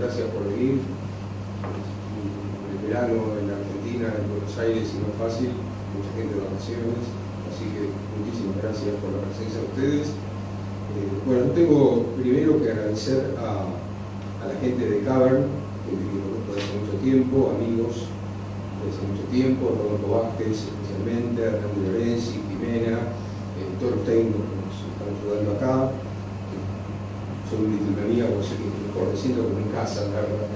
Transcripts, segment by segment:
gracias por venir. El verano en Argentina, en Buenos Aires, y no es fácil, mucha gente de vacaciones, así que muchísimas gracias por la presencia de ustedes. Bueno, tengo primero que agradecer a la gente de Cavern, que conozco desde hace mucho tiempo, amigos desde hace mucho tiempo, Rodolfo Vázquez especialmente, Hernando Lorenzi, Jimena, todos los técnicos que nos están ayudando acá. Soy un literario, así que mejor me siento como en casa, la verdad.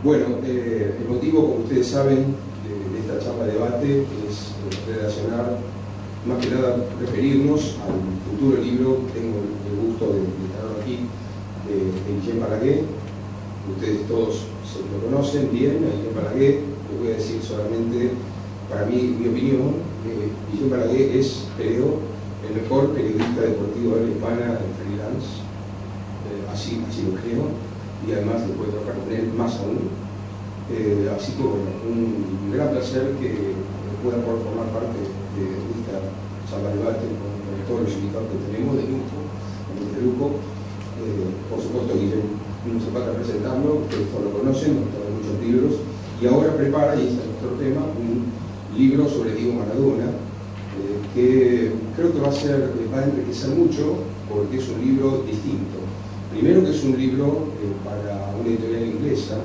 Bueno, el motivo, como ustedes saben, de esta charla de debate es relacionar, más que nada referirnos al futuro libro, tengo el gusto de traerlo aquí, de Guillem Balaguer. Ustedes todos se lo conocen bien, a Guillem Balaguer. Les voy a decir solamente, para mí, mi opinión, Guillem Balaguer es, creo, el mejor periodista deportivo de la hispana en freelance, así lo creo, y además después de trabajar con él más aún. Así que bueno, un gran placer que pueda poder formar parte de esta charla de debate con todos los invitados que tenemos de lujo, en este grupo. Por supuesto, Guillem no se falta presentarlo, ustedes todos lo conocen, nos trae muchos libros, y ahora prepara, y este es nuestro tema, un libro sobre Diego Maradona, que creo que va a enriquecer mucho, porque es un libro distinto. Primero que es un libro para una editorial inglesa,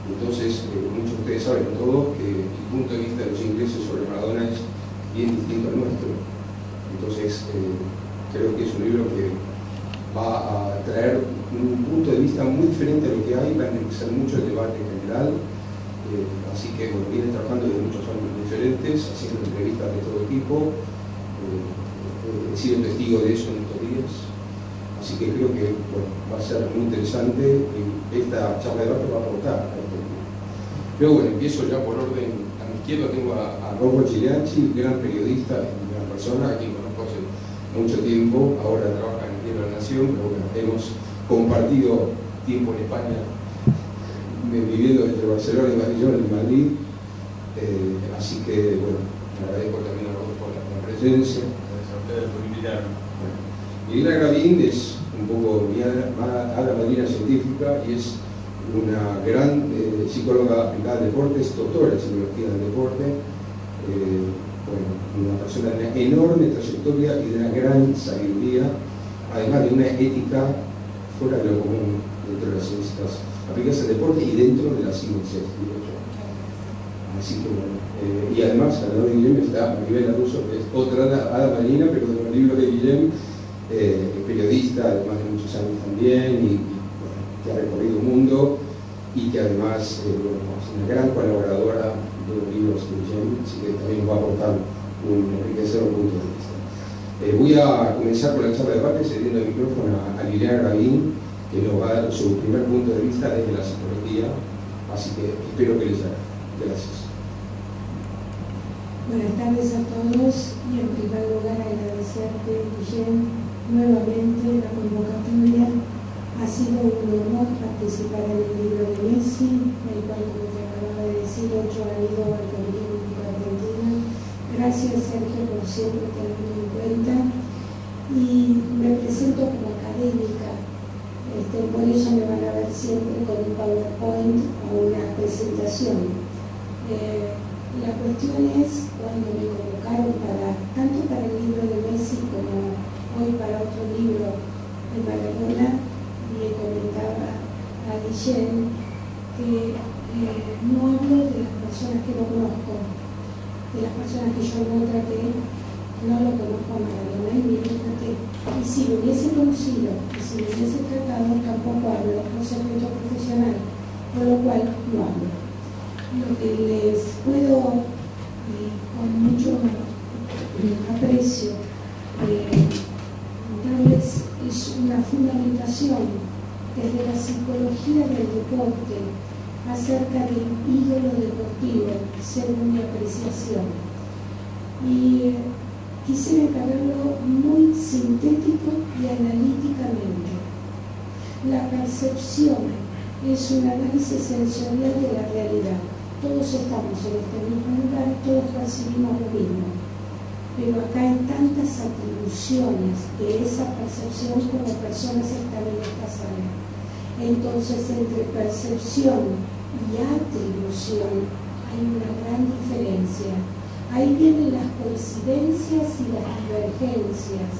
entonces muchos de ustedes saben todos que el punto de vista de los ingleses sobre Maradona es bien distinto al nuestro. Entonces creo que es un libro que va a traer un punto de vista muy diferente a lo que hay, va a enriquecer mucho el debate en general. Así que bueno, viene trabajando desde muchos años diferentes, haciendo entrevistas de todo tipo. He sido testigo de eso en estos días. Así que creo que bueno, va a ser muy interesante y esta charla de debate va a aportar a este libro. Pero bueno, empiezo ya por orden. A mi izquierda tengo a Rocco Gigliacci, gran periodista, gran persona, a quien conozco hace mucho tiempo, ahora trabaja en el Diario de la Nación, pero bueno, hemos compartido tiempo en España, viviendo entre Barcelona y Madrid, en Madrid. Así que bueno, me agradezco también a Rodolfo por la presencia. Gracias a ustedes por invitarme. Milena Gravín es un poco mi ala madrina científica y es una gran psicóloga aplicada al deporte, es doctora en psicología del deporte, bueno, una persona de una enorme trayectoria y de una gran sabiduría, además de una ética fuera de lo común dentro de las ciencias aplicadas al deporte y dentro de las ciencias, digo yo. Así que bueno, y además al lado de Guillem está Maribel Russo, que es otra ala marina, pero de los libros de Guillem. Periodista, además de muchos años también, y bueno, que ha recorrido el mundo y que además bueno, es una gran colaboradora de los libros de Guillem, así que también va a aportar un enriquecedor punto de vista. Voy a comenzar con la charla de debate cediendo el micrófono a Liliana Gravín, que nos va a dar su primer punto de vista desde la psicología, así que espero que les agrade. Gracias. Buenas tardes a todos y en primer lugar agradecerte, Guillem, nuevamente la convocatoria. Ha sido un honor participar en el libro de Messi, el cual, como te acababa de decir, 8 ha ido al Comité Olímpico de Argentina. Gracias, Sergio, por siempre tenerme en cuenta. Y me presento como académica, por eso me van a ver siempre con un PowerPoint o una presentación. La cuestión es, cuando me convocaron tanto para el libro de Messi como hoy para otro libro de Maradona, le comentaba a Guillem que no hablo de las personas que no conozco, de las personas que yo no traté, no lo conozco a Maradona y ni lo traté. Y si lo hubiese conocido y si lo hubiese tratado, tampoco hablo, no secreto profesional, con lo cual no hablo. Lo que les puedo, con mucho aprecio, darles es una fundamentación desde la psicología del deporte acerca del ídolo deportivo, según mi apreciación. Y quisiera encargarlo muy sintético y analíticamente. La percepción es un análisis sensorial de la realidad. Todos estamos en este mismo lugar, todos percibimos lo mismo, pero acá hay tantas atribuciones de esa percepción como personas están en esta sala. Entonces, entre percepción y atribución hay una gran diferencia. Ahí vienen las coincidencias y las divergencias.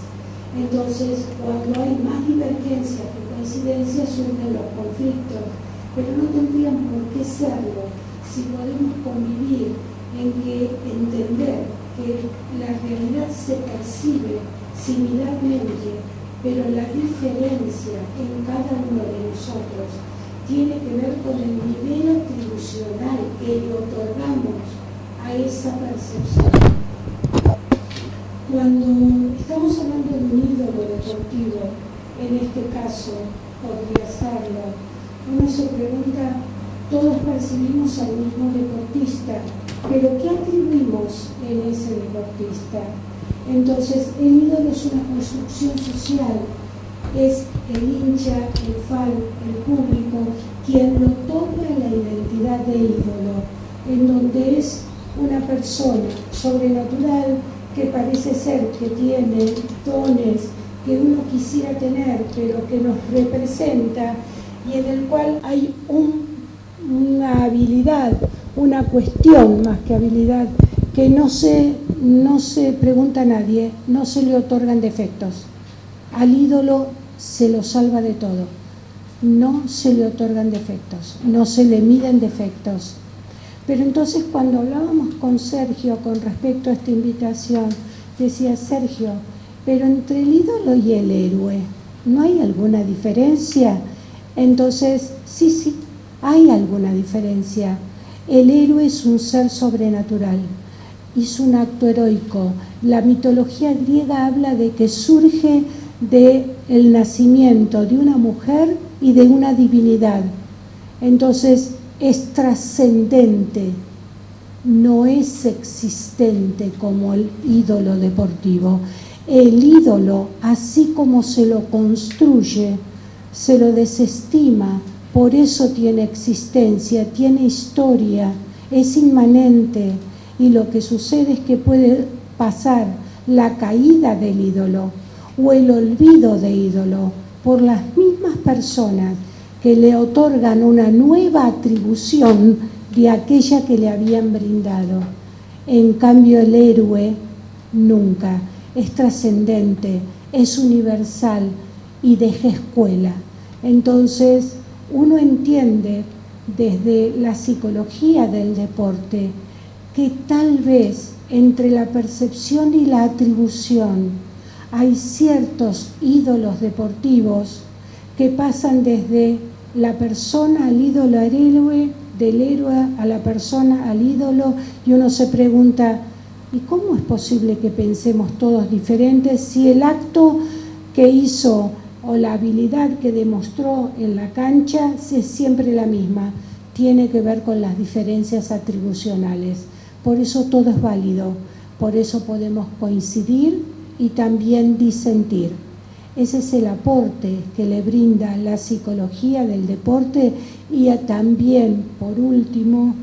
Entonces, cuando hay más divergencias que coincidencias, surgen los conflictos, pero no tendrían por qué serlo si podemos convivir en que entender que la realidad se percibe similarmente, pero la diferencia en cada uno de nosotros tiene que ver con el nivel atribucional que le otorgamos a esa percepción. Cuando estamos hablando de un ídolo deportivo, en este caso podría serlo, uno se pregunta, todos percibimos al mismo deportista, pero ¿qué atribuimos en ese deportista? Entonces, el ídolo es una construcción social, es el hincha, el fan, el público, quien le otorga la identidad de ídolo, en donde es una persona sobrenatural que parece ser que tiene dones que uno quisiera tener, pero que nos representa, y en el cual hay una habilidad, una cuestión más que habilidad, que no se pregunta a nadie, no se le otorgan defectos. Al ídolo se lo salva de todo, no se le otorgan defectos, no se le miden defectos. Pero entonces, cuando hablábamos con Sergio con respecto a esta invitación, decía Sergio, pero entre el ídolo y el héroe, ¿no hay alguna diferencia? Entonces, sí, hay alguna diferencia. El héroe es un ser sobrenatural, hizo un acto heroico. La mitología griega habla de que surge del nacimiento de una mujer y de una divinidad. Entonces, es trascendente, no es existente como el ídolo deportivo. El ídolo, así como se lo construye, se lo desestima, por eso tiene existencia, tiene historia, es inmanente, y lo que sucede es que puede pasar la caída del ídolo o el olvido de ídolo por las mismas personas que le otorgan una nueva atribución de aquella que le habían brindado. En cambio, el héroe nunca, es trascendente, es universal y deja escuela. Entonces, uno entiende desde la psicología del deporte que tal vez entre la percepción y la atribución hay ciertos ídolos deportivos que pasan desde la persona al ídolo al héroe, del héroe a la persona al ídolo, y uno se pregunta, ¿y cómo es posible que pensemos todos diferentes si el acto que hizo o la habilidad que demostró en la cancha es siempre la misma? Tiene que ver con las diferencias atribucionales. Por eso todo es válido, por eso podemos coincidir y también disentir. Ese es el aporte que le brinda la psicología del deporte, y también, por último,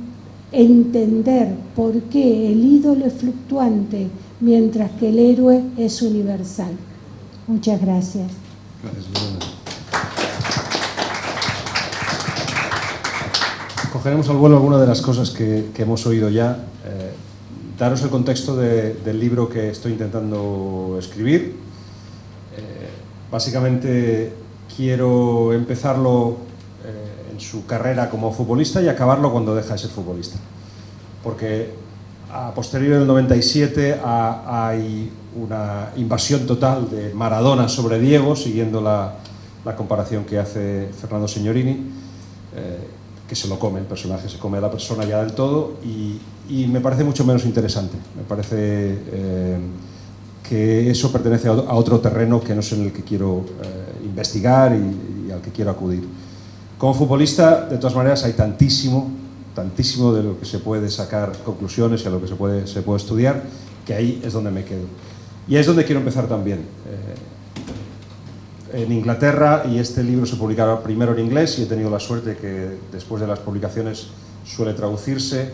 entender por qué el ídolo es fluctuante mientras que el héroe es universal. Muchas gracias. Gracias, Lorena. Cogeremos al vuelo algunas de las cosas que hemos oído ya. Daros el contexto del libro que estoy intentando escribir. Básicamente quiero empezarlo en su carrera como futbolista y acabarlo cuando deja de ser futbolista. Porque a posteriori del 97 hay una invasión total de Maradona sobre Diego, siguiendo la comparación que hace Fernando Signorini, que se lo come, el personaje se come a la persona ya del todo, y me parece mucho menos interesante. Me parece que eso pertenece a otro terreno que no es en el que quiero investigar y al que quiero acudir. Como futbolista, de todas maneras, hay tantísimo de lo que se puede sacar conclusiones y a lo que se puede estudiar, que ahí es donde me quedo. Y es donde quiero empezar también. En Inglaterra, y este libro se publicará primero en inglés, y he tenido la suerte que después de las publicaciones suele traducirse.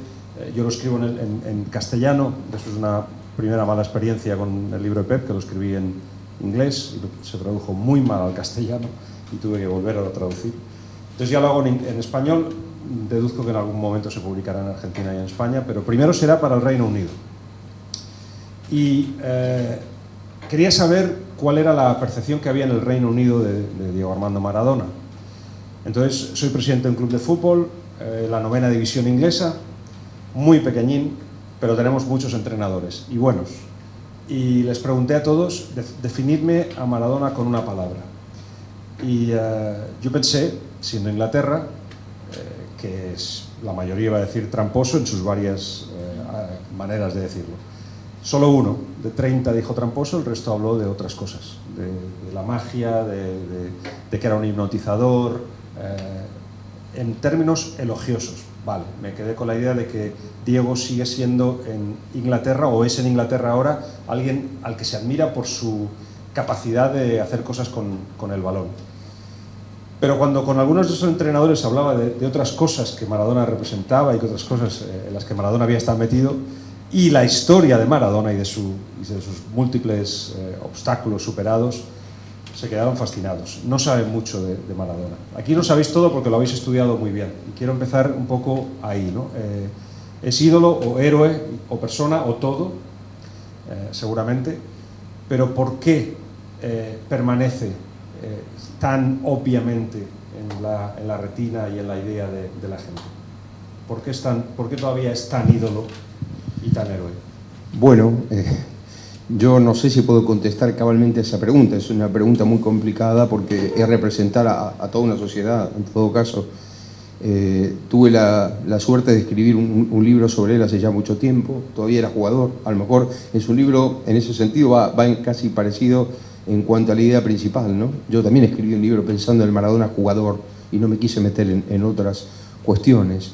Yo lo escribo en castellano, después de una primera mala experiencia con el libro de Pep, que lo escribí en inglés, y se tradujo muy mal al castellano, y tuve que volver a traducir. Entonces ya lo hago en español, deduzco que en algún momento se publicará en Argentina y en España, pero primero será para el Reino Unido. Y quería saber cuál era la percepción que había en el Reino Unido de Diego Armando Maradona. Entonces, soy presidente de un club de fútbol, la 9ª división inglesa, muy pequeñín, pero tenemos muchos entrenadores y buenos. Y les pregunté a todos, definidme a Maradona con una palabra. Y yo pensé, siendo Inglaterra, que la mayoría iba a decir tramposo en sus varias maneras de decirlo. Solo uno de 30 dijo tramposo, el resto habló de otras cosas, de la magia, de que era un hipnotizador, en términos elogiosos. Vale, me quedé con la idea de que Diego sigue siendo en Inglaterra, o es en Inglaterra ahora, alguien al que se admira por su capacidad de hacer cosas con el balón. Pero cuando con algunos de esos entrenadores hablaba de otras cosas que Maradona representaba y que otras cosas en las que Maradona había estado metido, y la historia de Maradona y de sus múltiples obstáculos superados, se quedaron fascinados. No saben mucho de Maradona. Aquí lo sabéis todo porque lo habéis estudiado muy bien. Y quiero empezar un poco ahí, ¿no? Es ídolo o héroe o persona o todo, seguramente, pero ¿por qué permanece tan obviamente en la retina y en la idea de la gente? ¿Por qué todavía es tan ídolo y tan héroe? Bueno, yo no sé si puedo contestar cabalmente a esa pregunta. Es una pregunta muy complicada porque es representar a toda una sociedad, en todo caso. Tuve la suerte de escribir un libro sobre él hace ya mucho tiempo. Todavía era jugador. A lo mejor es un libro, en ese sentido, va casi parecido en cuanto a la idea principal, ¿no? Yo también escribí un libro pensando en el Maradona jugador y no me quise meter en otras cuestiones.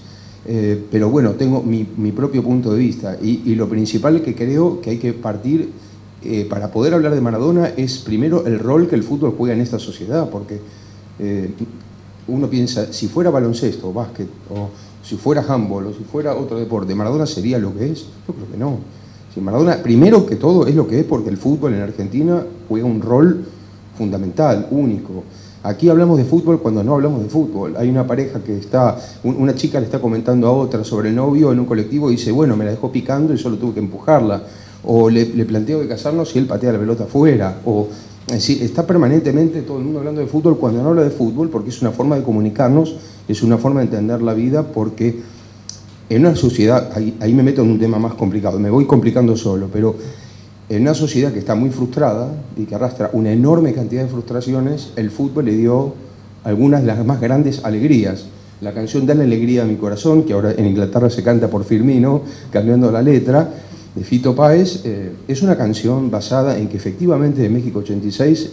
Pero bueno, tengo mi propio punto de vista y lo principal que creo que hay que partir para poder hablar de Maradona es primero el rol que el fútbol juega en esta sociedad, porque uno piensa, si fuera baloncesto o básquet, o si fuera handball, o si fuera otro deporte, ¿Maradona sería lo que es? Yo creo que no. Si Maradona, primero que todo, es lo que es porque el fútbol en Argentina juega un rol fundamental, único. Aquí hablamos de fútbol cuando no hablamos de fútbol. Hay una pareja que una chica le está comentando a otra sobre el novio en un colectivo y dice, bueno, me la dejó picando y solo tuve que empujarla. O le planteo que casarnos y él patea la pelota afuera. Es decir, está permanentemente todo el mundo hablando de fútbol cuando no habla de fútbol, porque es una forma de comunicarnos, es una forma de entender la vida, porque en una sociedad, ahí me meto en un tema más complicado, me voy complicando solo, pero en una sociedad que está muy frustrada y que arrastra una enorme cantidad de frustraciones, el fútbol le dio algunas de las más grandes alegrías. La canción Dale alegría a mi corazón, que ahora en Inglaterra se canta por Firmino, cambiando la letra, de Fito Páez, es una canción basada en que efectivamente de México 86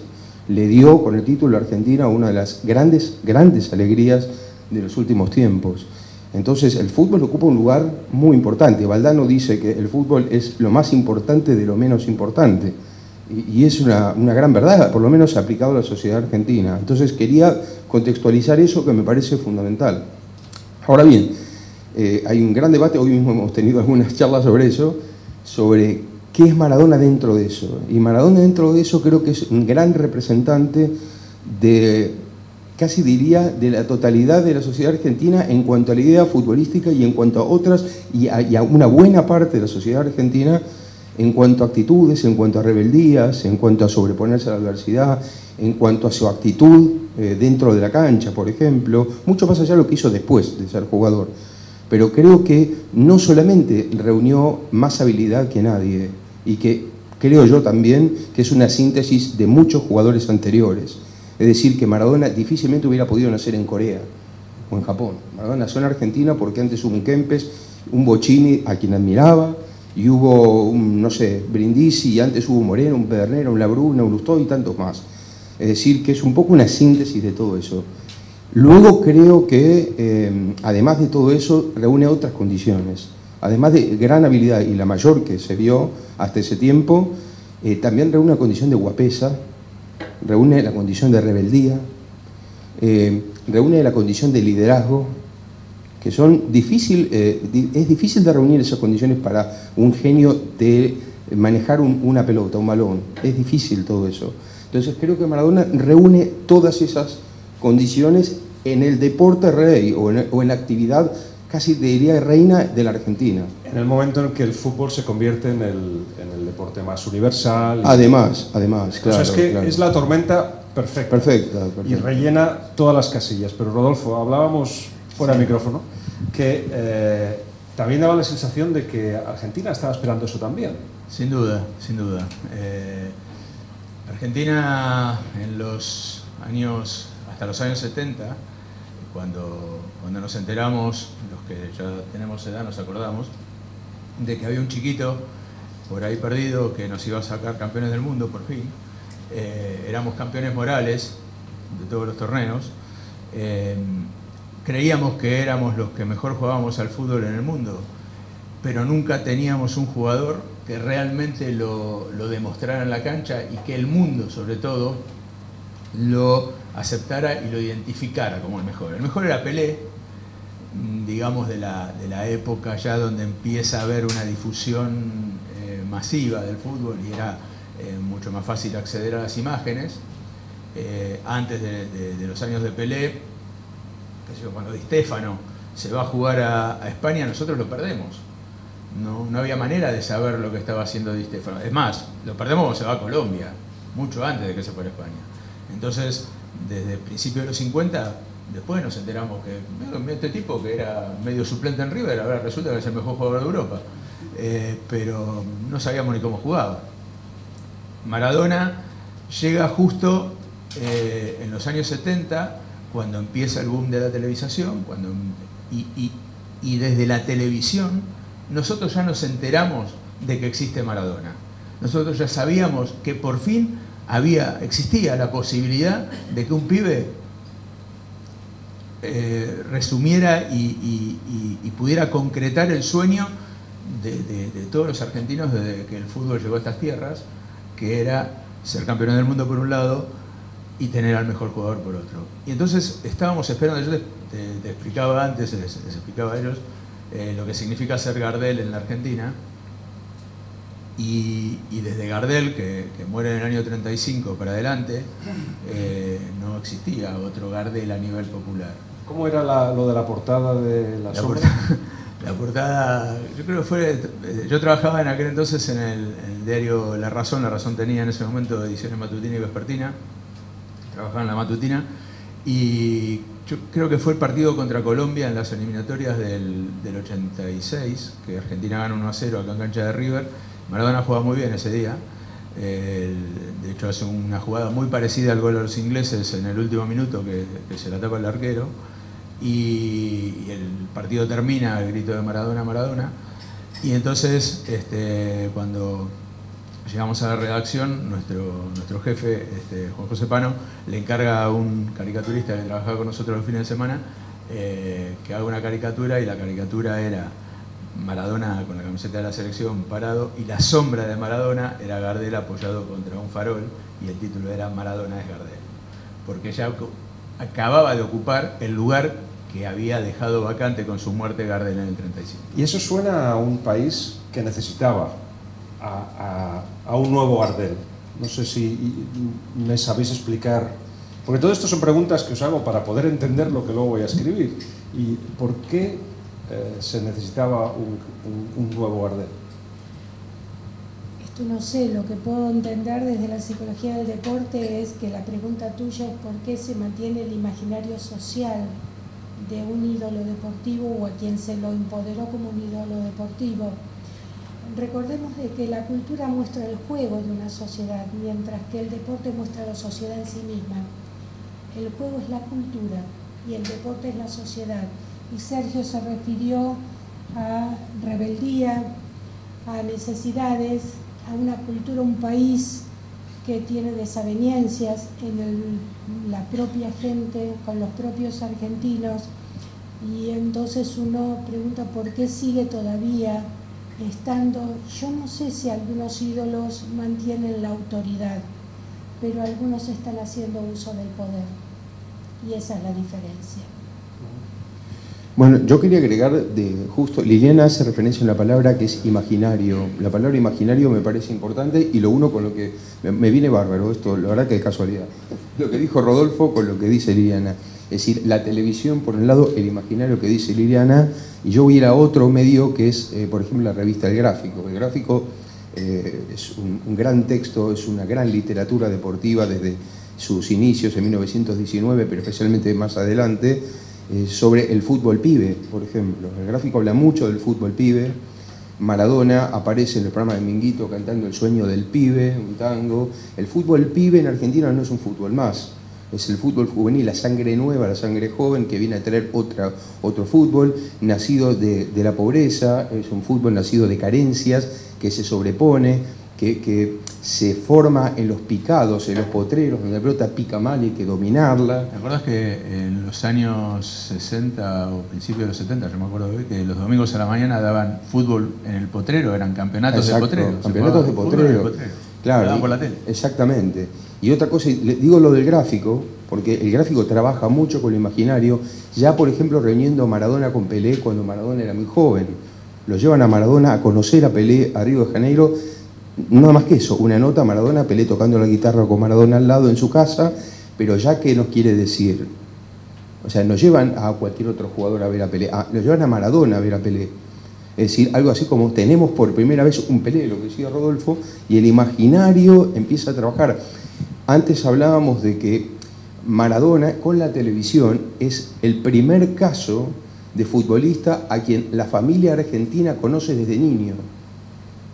le dio con el título a Argentina una de las grandes alegrías de los últimos tiempos. Entonces el fútbol ocupa un lugar muy importante. Valdano dice que el fútbol es lo más importante de lo menos importante. Y es una gran verdad, por lo menos aplicado a la sociedad argentina. Entonces quería contextualizar eso que me parece fundamental. Ahora bien, hay un gran debate, hoy mismo hemos tenido algunas charlas sobre eso, sobre qué es Maradona dentro de eso. Y Maradona dentro de eso creo que es un gran representante de, casi diría, de la totalidad de la sociedad argentina en cuanto a la idea futbolística y en cuanto a otras, y a una buena parte de la sociedad argentina en cuanto a actitudes, en cuanto a rebeldías, en cuanto a sobreponerse a la adversidad, en cuanto a su actitud dentro de la cancha, por ejemplo, mucho más allá de lo que hizo después de ser jugador. Pero creo que no solamente reunió más habilidad que nadie, y que creo yo también que es una síntesis de muchos jugadores anteriores. Es decir, que Maradona difícilmente hubiera podido nacer en Corea o en Japón. Maradona nació en Argentina porque antes hubo un Kempes, un Bocini a quien admiraba, y hubo un, no sé, Brindisi, y antes hubo un Moreno, un Pedernera, un Labruna, un Lustó y tantos más. Es decir, que es un poco una síntesis de todo eso. Luego creo que, además de todo eso, reúne otras condiciones. Además de gran habilidad, y la mayor que se vio hasta ese tiempo, también reúne una condición de guapesa, reúne la condición de rebeldía, reúne la condición de liderazgo, que son es difícil de reunir esas condiciones para un genio de manejar una pelota, un balón. Es difícil todo eso. Entonces creo que Maradona reúne todas esas condiciones en el deporte rey o en la actividad casi te diría reina de la Argentina. En el momento en que el fútbol se convierte en el deporte más universal. Además, claro. O sea, es que claro. es la tormenta perfecta. Perfecta. Y rellena todas las casillas. Pero Rodolfo, hablábamos fuera de micrófono, que también daba la sensación de que Argentina estaba esperando eso también. Sin duda, sin duda. Argentina en los años, hasta los años 70, cuando nos enteramos, los que ya tenemos edad nos acordamos, de que había un chiquito por ahí perdido que nos iba a sacar campeones del mundo por fin. Éramos campeones morales de todos los torneos. Creíamos que éramos los que mejor jugábamos al fútbol en el mundo, pero nunca teníamos un jugador que realmente lo demostrara en la cancha y que el mundo, sobre todo, lo aceptara y lo identificara como el mejor. El mejor era Pelé, digamos de la época ya donde empieza a haber una difusión masiva del fútbol y era mucho más fácil acceder a las imágenes. Antes de los años de Pelé, cuando Di Stéfano se va a jugar a España, nosotros lo perdemos. No había manera de saber lo que estaba haciendo Di Stéfano. Es más, lo perdemos cuando se va a Colombia, mucho antes de que se fuera a España. Entonces, desde el principio de los 50, después nos enteramos que este tipo que era medio suplente en River, ahora resulta que es el mejor jugador de Europa. Pero no sabíamos ni cómo jugaba. Maradona llega justo en los años 70, cuando empieza el boom de la televisación, y desde la televisión nosotros ya nos enteramos de que existe Maradona. Nosotros ya sabíamos que por fin existía la posibilidad de que un pibe resumiera y pudiera concretar el sueño de todos los argentinos desde que el fútbol llegó a estas tierras, que era ser campeón del mundo por un lado y tener al mejor jugador por otro. Y entonces estábamos esperando, yo te explicaba antes, les explicaba a ellos lo que significa ser Gardel en la Argentina, y desde Gardel, que muere en el año 35 para adelante, no existía otro Gardel a nivel popular. ¿Cómo era lo de la portada de La Sombra? La portada, yo creo que fue... Yo trabajaba en aquel entonces en el diario La Razón tenía en ese momento ediciones matutina y vespertina, trabajaba en la matutina, y yo creo que fue el partido contra Colombia en las eliminatorias del 86, que Argentina gana 1-0 acá en cancha de River. Maradona jugaba muy bien ese día, de hecho hace una jugada muy parecida al gol de los ingleses en el último minuto que se la tapa el arquero, y el partido termina el grito de Maradona, Maradona, y entonces cuando llegamos a la redacción, nuestro jefe, Juan José Pano, le encarga a un caricaturista que trabajaba con nosotros los fines de semana que haga una caricatura, y la caricatura era Maradona con la camiseta de la selección parado, y la sombra de Maradona era Gardel apoyado contra un farol, y el título era Maradona es Gardel, porque ya acababa de ocupar el lugar que había dejado vacante con su muerte Gardel en el 35. Y eso suena a un país que necesitaba a un nuevo Gardel. No sé si me sabéis explicar, porque todo esto son preguntas que os hago para poder entender lo que luego voy a escribir. ¿Y por qué se necesitaba un nuevo Gardel? Esto no sé, lo que puedo entender desde la psicología del deporte es que la pregunta tuya es por qué se mantiene el imaginario social de un ídolo deportivo o a quien se lo empoderó como un ídolo deportivo. Recordemos de que la cultura muestra el juego de una sociedad, mientras que el deporte muestra la sociedad en sí misma. El juego es la cultura y el deporte es la sociedad. Y Sergio se refirió a rebeldía, a necesidades, a una cultura, un país que tiene desavenencias en la propia gente, con los propios argentinos, y entonces uno pregunta por qué sigue todavía estando. Yo no sé si algunos ídolos mantienen la autoridad, pero algunos están haciendo uso del poder, y esa es la diferencia. Bueno, yo quería agregar, justo Liliana hace referencia a una palabra que es imaginario. La palabra imaginario me parece importante y lo uno con lo que me viene bárbaro, esto la verdad que es casualidad. Lo que dijo Rodolfo con lo que dice Liliana. Es decir, la televisión, por un lado, el imaginario que dice Liliana, y yo voy a ir a otro medio que es, por ejemplo, la revista El Gráfico. El Gráfico es un gran texto, es una gran literatura deportiva desde sus inicios en 1919, pero especialmente más adelante, sobre el fútbol pibe, por ejemplo. El Gráfico habla mucho del fútbol pibe. Maradona aparece en el programa de Minguito cantando El sueño del pibe, un tango. El fútbol pibe en Argentina no es un fútbol más, es el fútbol juvenil, la sangre nueva, la sangre joven que viene a traer otro fútbol, nacido de la pobreza, es un fútbol nacido de carencias, que se sobrepone, que se forma en los picados, en los potreros, donde la pelota pica mal y hay que dominarla. ¿Te acuerdas que en los años 60 o principios de los 70, yo me acuerdo hoy, que los domingos a la mañana daban fútbol en el potrero, eran campeonatos de potrero? Campeonatos de potrero. Claro, por la tele. Exactamente. Y otra cosa, le digo lo del Gráfico, porque el Gráfico trabaja mucho con lo imaginario, ya por ejemplo reuniendo a Maradona con Pelé cuando Maradona era muy joven. Lo llevan a Maradona a conocer a Pelé a Río de Janeiro, nada más que eso, una nota, Maradona, Pelé tocando la guitarra con Maradona al lado en su casa, pero ya ¿qué nos quiere decir? O sea, no llevan a cualquier otro jugador a ver a Pelé, lo llevan a Maradona a ver a Pelé. Es decir, algo así como tenemos por primera vez un Pelé, lo que decía Rodolfo, y el imaginario empieza a trabajar. Antes hablábamos de que Maradona con la televisión es el primer caso de futbolista a quien la familia argentina conoce desde niño.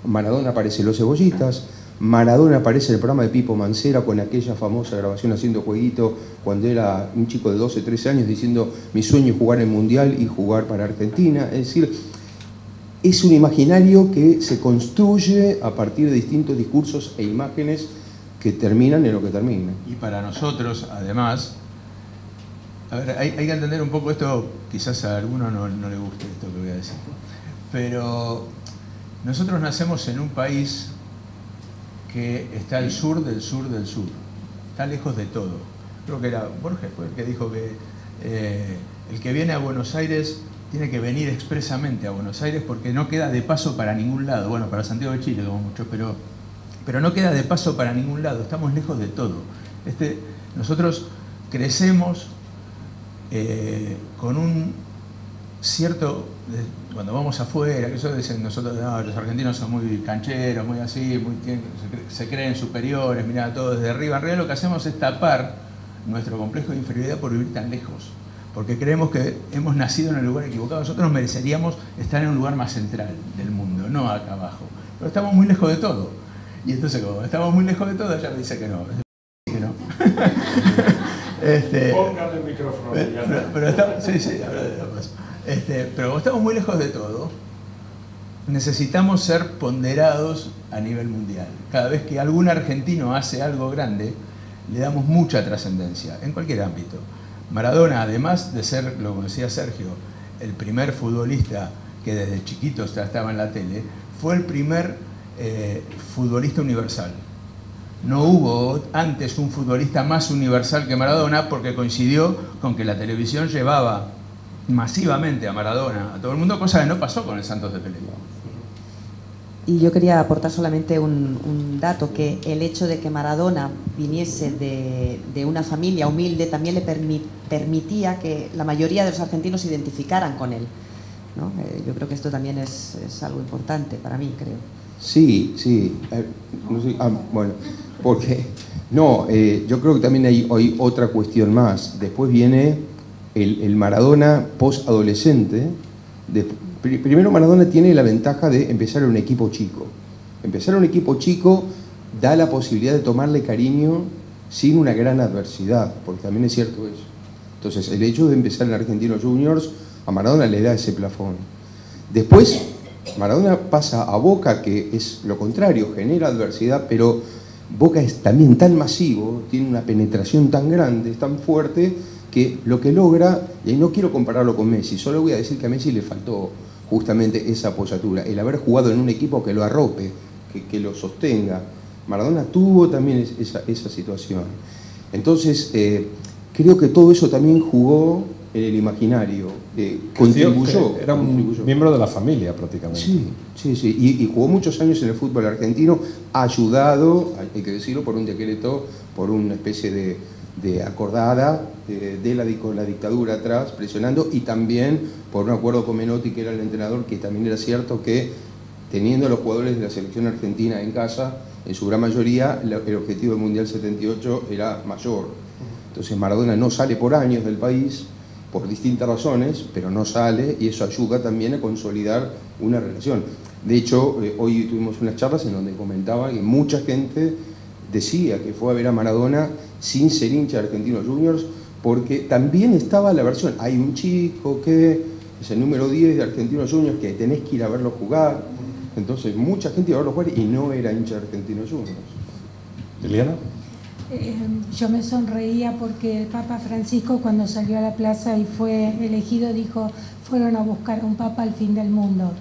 Maradona aparece en Los Cebollistas, Maradona aparece en el programa de Pipo Mancera con aquella famosa grabación haciendo jueguito cuando era un chico de 12, 13 años diciendo mi sueño es jugar en Mundial y jugar para Argentina. Es decir, es un imaginario que se construye a partir de distintos discursos e imágenes que terminan en lo que terminan. Y para nosotros, además, a ver, hay que entender un poco esto, quizás a alguno no le guste esto que voy a decir, pero nosotros nacemos en un país que está al sur del sur del sur, está lejos de todo. Creo que era Borges fue el que dijo que el que viene a Buenos Aires tiene que venir expresamente a Buenos Aires porque no queda de paso para ningún lado. Bueno, para Santiago de Chile como mucho, pero no queda de paso para ningún lado, estamos lejos de todo. Nosotros crecemos con un cierto, cuando vamos afuera, que eso dicen nosotros, no, los argentinos son muy cancheros, muy así, se creen superiores, mirá todo desde arriba. En realidad lo que hacemos es tapar nuestro complejo de inferioridad por vivir tan lejos, porque creemos que hemos nacido en el lugar equivocado. Nosotros mereceríamos estar en un lugar más central del mundo, no acá abajo, pero estamos muy lejos de todo. Y entonces, como estamos muy lejos de todo, ella me dice que no. Que no. Póngale el micrófono. Pero estamos, sí, ahora lo paso. Pero como estamos muy lejos de todo, necesitamos ser ponderados a nivel mundial. Cada vez que algún argentino hace algo grande, le damos mucha trascendencia, en cualquier ámbito. Maradona, además de ser, lo conocía Sergio, el primer futbolista que desde chiquito estaba en la tele, fue el primer futbolista universal. No hubo antes un futbolista más universal que Maradona porque coincidió con que la televisión llevaba masivamente a Maradona a todo el mundo, cosa que no pasó con el Santos de Pelé. Y yo quería aportar solamente un dato, que el hecho de que Maradona viniese de una familia humilde también le permitía que la mayoría de los argentinos se identificaran con él, ¿no? Yo creo que esto también es algo importante para mí, creo. Sí, sí. No sé, bueno, porque no, yo creo que también hay otra cuestión más. Después viene el Maradona post-adolescente. Primero Maradona tiene la ventaja de empezar en un equipo chico. Empezar en un equipo chico da la posibilidad de tomarle cariño sin una gran adversidad, porque también es cierto eso. Entonces, el hecho de empezar en Argentinos Juniors a Maradona le da ese plafón. Después Maradona pasa a Boca, que es lo contrario, genera adversidad, pero Boca es también tan masivo, tiene una penetración tan grande, tan fuerte, que lo que logra, y no quiero compararlo con Messi, solo voy a decir que a Messi le faltó justamente esa apoyatura, el haber jugado en un equipo que lo arrope, que lo sostenga. Maradona tuvo también esa situación. Entonces, creo que todo eso también jugó en el imaginario, contribuyó. Era un miembro de la familia prácticamente. Sí, y jugó muchos años en el fútbol argentino, ayudado, hay que decirlo, por un decreto, por una especie de acordada con la dictadura atrás, presionando, y también por un acuerdo con Menotti, que era el entrenador, que también era cierto que teniendo a los jugadores de la selección argentina en casa, en su gran mayoría, el objetivo del Mundial 78 era mayor. Entonces Maradona no sale por años del país, por distintas razones, pero no sale, y eso ayuda también a consolidar una relación. De hecho, hoy tuvimos unas charlas en donde comentaba que mucha gente decía que fue a ver a Maradona sin ser hincha de Argentinos Juniors, porque también estaba la versión, hay un chico que es el número 10 de Argentinos Juniors, que tenés que ir a verlo jugar. Entonces mucha gente iba a verlo jugar y no era hincha de Argentinos Juniors. ¿Liliana? Yo me sonreía porque el Papa Francisco, cuando salió a la plaza y fue elegido, dijo: fueron a buscar a un Papa al fin del mundo.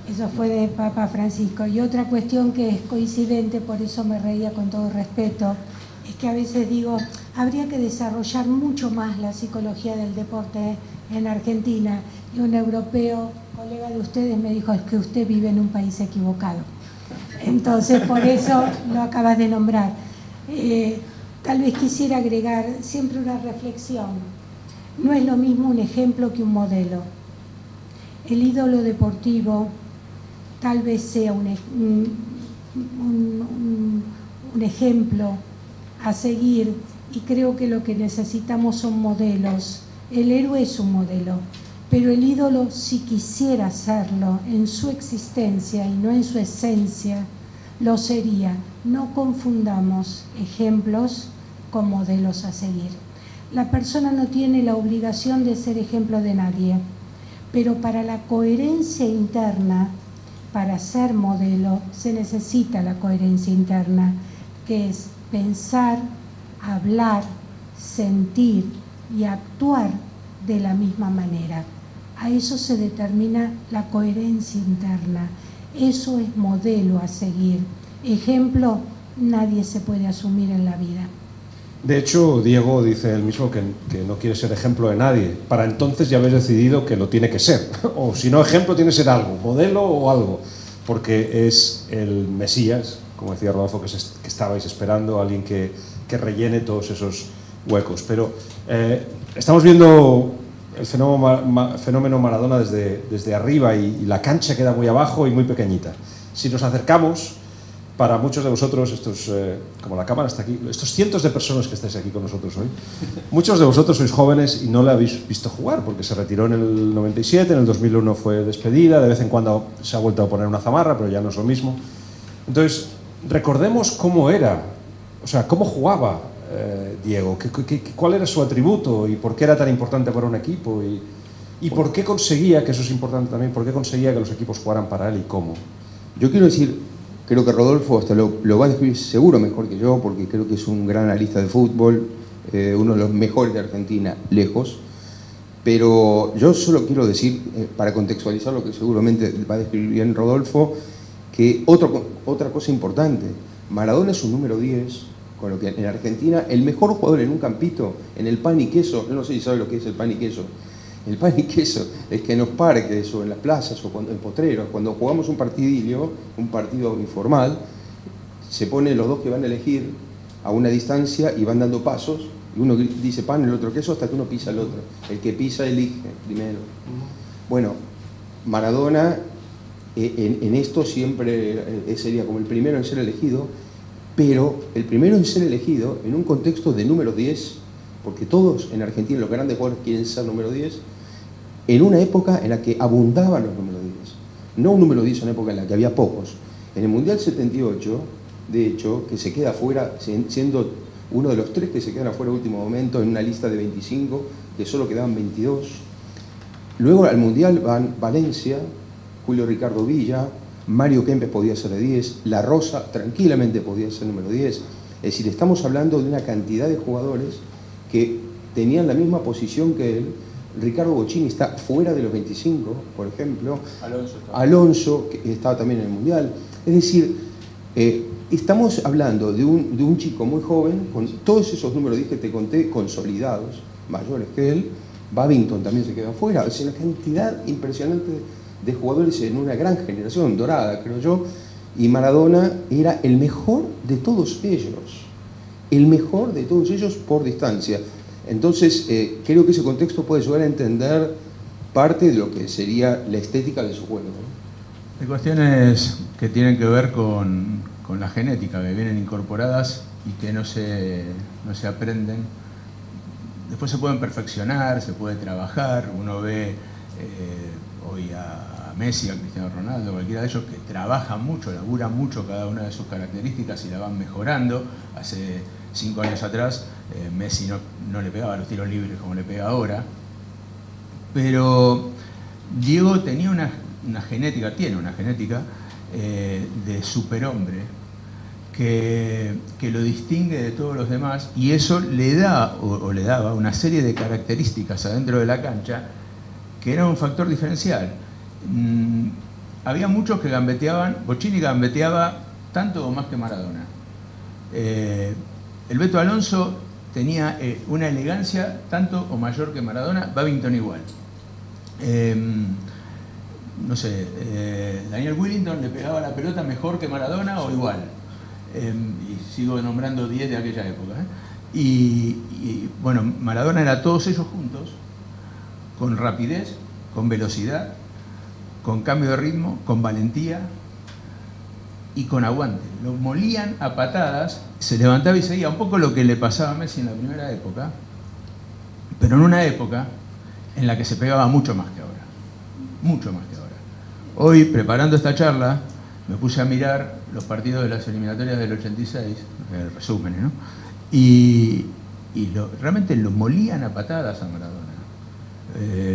Eso fue de Papa Francisco. Y otra cuestión que es coincidente, por eso me reía con todo respeto, es que a veces digo, habría que desarrollar mucho más la psicología del deporte en Argentina. Y un europeo, colega de ustedes, me dijo: es que usted vive en un país equivocado. Entonces, por eso lo acabas de nombrar. Tal vez quisiera agregar siempre una reflexión. No es lo mismo un ejemplo que un modelo. El ídolo deportivo tal vez sea un ejemplo a seguir, y creo que lo que necesitamos son modelos. El héroe es un modelo, pero el ídolo, si quisiera serlo en su existencia y no en su esencia, lo sería. No confundamos ejemplos con modelos a seguir. La persona no tiene la obligación de ser ejemplo de nadie, pero para la coherencia interna, para ser modelo, se necesita la coherencia interna, que es pensar, hablar, sentir y actuar de la misma manera. A eso se determina la coherencia interna. Eso es modelo a seguir. Ejemplo, nadie se puede asumir en la vida. De hecho, Diego dice él mismo que no quiere ser ejemplo de nadie. Para entonces ya habéis decidido que lo tiene que ser. O si no ejemplo, tiene que ser algo, modelo o algo. Porque es el Mesías, como decía Rodolfo, que estabais esperando, alguien que rellene todos esos huecos. Pero estamos viendo el fenómeno Maradona desde arriba, y la cancha queda muy abajo y muy pequeñita. Si nos acercamos, para muchos de vosotros, como la cámara está aquí, estos cientos de personas que estáis aquí con nosotros hoy, muchos de vosotros sois jóvenes y no la habéis visto jugar, porque se retiró en el 97, en el 2001 fue despedida, de vez en cuando se ha vuelto a poner una zamarra, pero ya no es lo mismo. Entonces, recordemos cómo era, o sea, cómo jugaba Diego, cuál era su atributo y por qué era tan importante para un equipo, y por qué conseguía, que eso es importante también, por qué conseguía que los equipos jugaran para él y cómo. Yo quiero decir, creo que Rodolfo hasta lo va a describir seguro mejor que yo, porque creo que es un gran analista de fútbol, uno de los mejores de Argentina, lejos. Pero yo solo quiero decir, para contextualizar lo que seguramente va a describir bien Rodolfo, que otra cosa importante, Maradona es un número 10, con lo que en Argentina el mejor jugador en un campito, en el pan y queso, yo no sé si sabe lo que es el pan y queso. El pan y queso es que en los parques o en las plazas o en potreros, cuando jugamos un partidillo, un partido informal, se ponen los dos que van a elegir a una distancia y van dando pasos, y uno dice pan, el otro queso, hasta que uno pisa al otro. El que pisa elige primero. Bueno, Maradona en esto siempre sería como el primero en ser elegido, pero el primero en ser elegido en un contexto de número 10, porque todos en Argentina, los grandes jugadores, quieren ser número 10, en una época en la que abundaban los números 10. No un número 10 en una época en la que había pocos. En el Mundial 78, de hecho, que se queda fuera, siendo uno de los 3 que se quedan afuera en último momento, en una lista de 25, que solo quedaban 22. Luego al Mundial van Valencia, Julio Ricardo Villa, Mario Kempes podía ser de 10, La Rosa tranquilamente podía ser número 10. Es decir, estamos hablando de una cantidad de jugadores que tenían la misma posición que él. Ricardo Bocchini está fuera de los 25, por ejemplo. Alonso, que estaba también en el Mundial. Es decir, estamos hablando de un chico muy joven, con todos esos números 10 que te conté, consolidados, mayores que él. Babington también se quedó fuera. Es una cantidad impresionante de jugadores en una gran generación, dorada, creo yo. Y Maradona era el mejor de todos ellos. El mejor de todos ellos por distancia. Entonces, creo que ese contexto puede ayudar a entender parte de lo que sería la estética de su juego, ¿no? Hay cuestiones que tienen que ver con la genética, que vienen incorporadas y que no se aprenden. Después se pueden perfeccionar, se puede trabajar. Uno ve hoy a Messi, a Cristiano Ronaldo, cualquiera de ellos que trabajan mucho, laburan mucho cada una de sus características y la van mejorando. Hace 5 años atrás Messi no le pegaba los tiros libres como le pega ahora. Pero Diego tenía una genética, tiene una genética de superhombre que lo distingue de todos los demás, y eso le da o le daba una serie de características adentro de la cancha que era un factor diferencial. Había muchos que gambeteaban, Bochini gambeteaba tanto o más que Maradona. El Beto Alonso tenía una elegancia tanto o mayor que Maradona, Babington igual. No sé, Daniel Willington le pegaba la pelota mejor que Maradona o igual. Y sigo nombrando 10 de aquella época. Y bueno, Maradona era todos ellos juntos, con rapidez, con velocidad, con cambio de ritmo, con valentía y con aguante. Lo molían a patadas, se levantaba y seguía, un poco lo que le pasaba a Messi en la primera época, pero en una época en la que se pegaba mucho más que ahora, mucho más que ahora. Hoy, preparando esta charla, me puse a mirar los partidos de las eliminatorias del 86, resúmenes, ¿no? Y realmente lo molían a patadas a Maradona.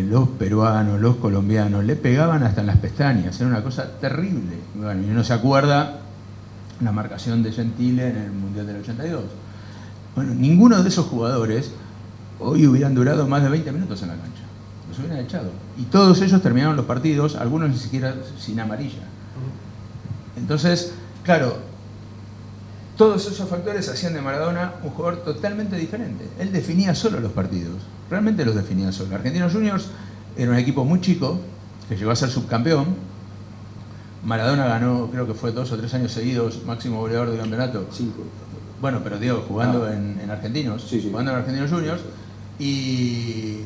Los peruanos, los colombianos, le pegaban hasta en las pestañas, era una cosa terrible. Bueno, y uno se acuerda la marcación de Gentile en el Mundial del 82. Bueno, ninguno de esos jugadores hoy hubieran durado más de 20 minutos en la cancha. Los hubieran echado. Y todos ellos terminaron los partidos, algunos ni siquiera sin amarilla. Entonces, claro, todos esos factores hacían de Maradona un jugador totalmente diferente. Él definía solo los partidos, realmente los definía solo. Argentinos Juniors era un equipo muy chico, que llegó a ser subcampeón. Maradona ganó, creo que fue 2 o 3 años seguidos, máximo goleador del campeonato. 5. Bueno, pero digo, jugando en Argentinos, sí. Jugando en Argentinos Juniors. Y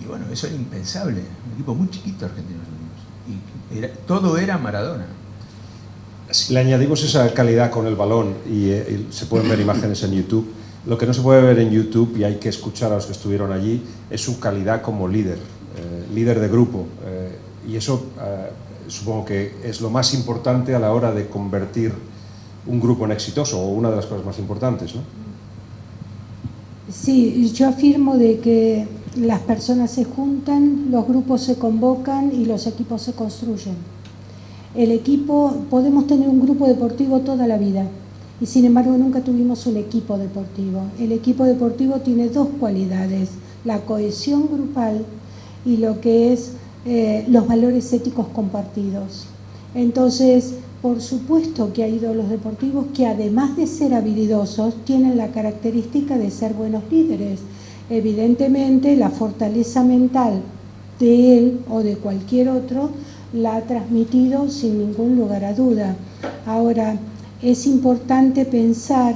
bueno, eso era impensable. Un equipo muy chiquito, Argentinos Juniors. Y todo era Maradona. Si le añadimos esa calidad con el balón y se pueden ver imágenes en YouTube, lo que no se puede ver en YouTube, y hay que escuchar a los que estuvieron allí, es su calidad como líder, líder de grupo. Y eso supongo que es lo más importante a la hora de convertir un grupo en exitoso, o una de las cosas más importantes, ¿no? Sí, yo afirmo de que las personas se juntan, los grupos se convocan y los equipos se construyen. El equipo, podemos tener un grupo deportivo toda la vida y sin embargo nunca tuvimos un equipo deportivo. El equipo deportivo tiene 2 cualidades, la cohesión grupal y lo que es los valores éticos compartidos. Entonces, por supuesto que hay ídolos deportivos que además de ser habilidosos tienen la característica de ser buenos líderes. Evidentemente la fortaleza mental de él o de cualquier otro la ha transmitido sin ningún lugar a duda. Ahora, es importante pensar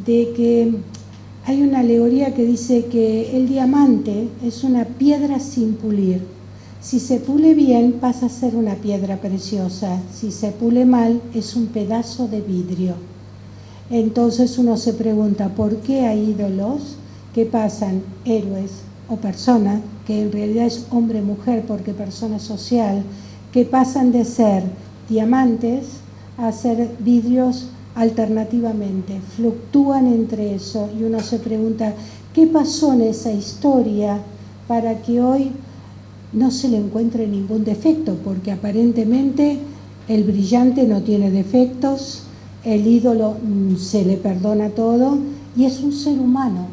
de que hay una alegoría que dice que el diamante es una piedra sin pulir. Si se pule bien pasa a ser una piedra preciosa, si se pule mal es un pedazo de vidrio. Entonces uno se pregunta, ¿por qué hay ídolos que pasan héroes o personas, que en realidad es hombre-mujer porque persona social, que pasan de ser diamantes a ser vidrios alternativamente, fluctúan entre eso, y uno se pregunta, ¿qué pasó en esa historia para que hoy no se le encuentre ningún defecto? Porque aparentemente el brillante no tiene defectos, el ídolo se le perdona todo y es un ser humano,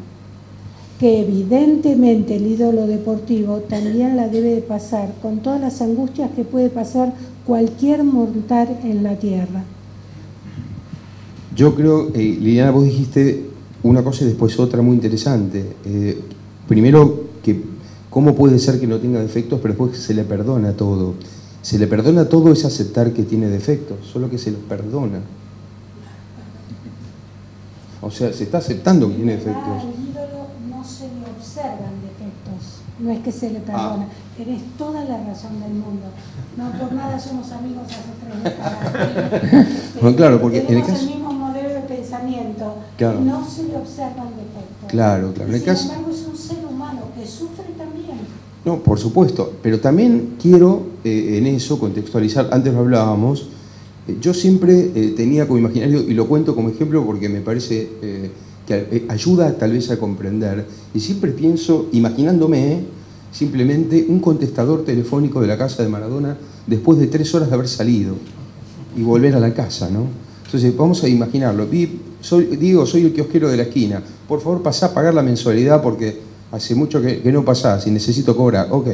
que evidentemente el ídolo deportivo también la debe de pasar con todas las angustias que puede pasar cualquier mortal en la tierra. Yo creo, Liliana, vos dijiste una cosa y después otra muy interesante. Primero, que cómo puede ser que no tenga defectos, pero después se le perdona todo. Se le perdona todo es aceptar que tiene defectos, solo que se los perdona. O sea, se está aceptando que tiene defectos. El ídolo no se le no es que se le perdona. Tenés toda la razón del mundo. No por nada somos amigos hace 3 décadas. Bueno, claro, porque tenemos en el caso... el mismo modelo de pensamiento. Claro. No se le observan defectos. Claro, claro. Sin embargo, es un ser humano que sufre también. No, por supuesto, pero también quiero en eso contextualizar, antes lo hablábamos, yo siempre tenía como imaginario, y lo cuento como ejemplo porque me parece que ayuda tal vez a comprender, y siempre pienso, imaginándome simplemente un contestador telefónico de la casa de Maradona después de 3 horas de haber salido y volver a la casa, ¿no? Entonces vamos a imaginarlo, Diego, soy el kiosquero de la esquina, por favor pasá a pagar la mensualidad porque hace mucho que no pasás y necesito cobrar. Ok,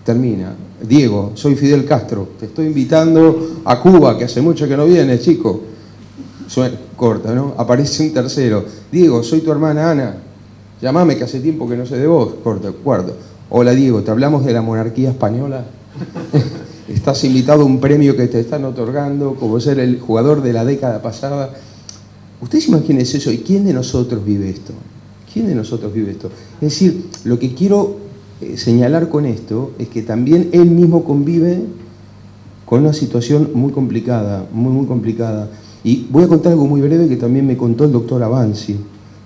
termina. Diego, soy Fidel Castro, te estoy invitando a Cuba, que hace mucho que no vienes, chico. Corta, ¿no? Aparece un tercero. Diego, soy tu hermana Ana, llamame que hace tiempo que no sé de vos. Corta, cuarto. Hola Diego, te hablamos de la monarquía española. Estás invitado a un premio que te están otorgando como ser el jugador de la década pasada. Ustedes imagínense eso, ¿y quién de nosotros vive esto? ¿Quién de nosotros vive esto? Es decir, lo que quiero señalar con esto es que también él mismo convive con una situación muy complicada, muy complicada. Y voy a contar algo muy breve que también me contó el doctor Avanzi.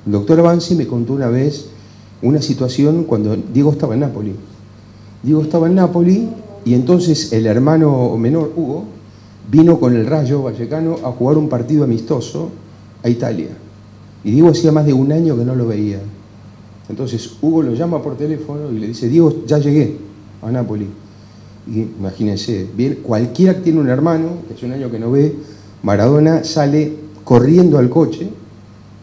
El doctor Avanzi me contó una vez una situación cuando Diego estaba en Nápoli. Diego estaba en Nápoli y entonces el hermano menor, Hugo, vino con el Rayo Vallecano a jugar un partido amistoso a Italia. Y Diego hacía más de 1 año que no lo veía. Entonces Hugo lo llama por teléfono y le dice, Diego, ya llegué a Nápoli. Y imagínense, bien, cualquiera que tiene un hermano, que hace 1 año que no ve, Maradona sale corriendo al coche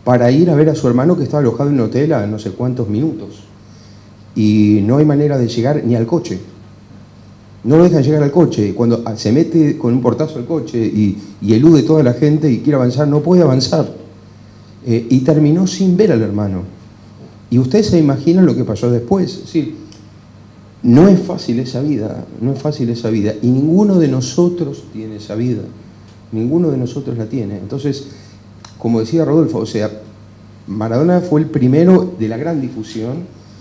para ir a ver a su hermano que estaba alojado en un hotel a no sé cuántos minutos. Y no hay manera de llegar ni al coche. No lo dejan llegar al coche. Cuando se mete con un portazo al coche y elude toda la gente y quiere avanzar, no puede avanzar. Y terminó sin ver al hermano. Y ustedes se imaginan lo que pasó después. Es decir, no es fácil esa vida, no es fácil esa vida. Y ninguno de nosotros tiene esa vida. Ninguno de nosotros la tiene. Entonces, como decía Rodolfo, o sea, Maradona fue el primero de la gran difusión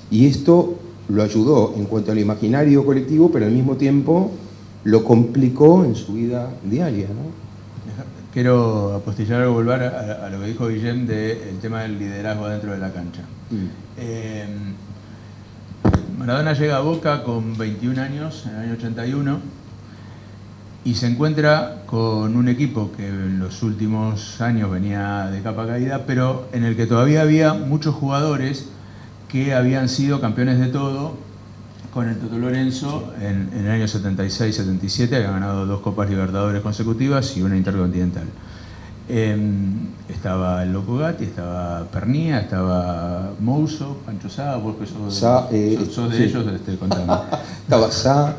y esto lo ayudó en cuanto al imaginario colectivo, pero al mismo tiempo lo complicó en su vida diaria, ¿no? Quiero apostillar algo, volver a lo que dijo Guillem del tema del liderazgo dentro de la cancha. Maradona llega a Boca con 21 años, en el año 81, y se encuentra con un equipo que en los últimos años venía de capa caída, pero en el que todavía había muchos jugadores que habían sido campeones de todo con el Toto Lorenzo en el año 76-77, habían ganado 2 Copas Libertadores consecutivas y una Intercontinental. Estaba el Loco Gatti, estaba Pernía, estaba Mouso, Pancho Sá, vos que sos de ellos, contame. Estaba Sá,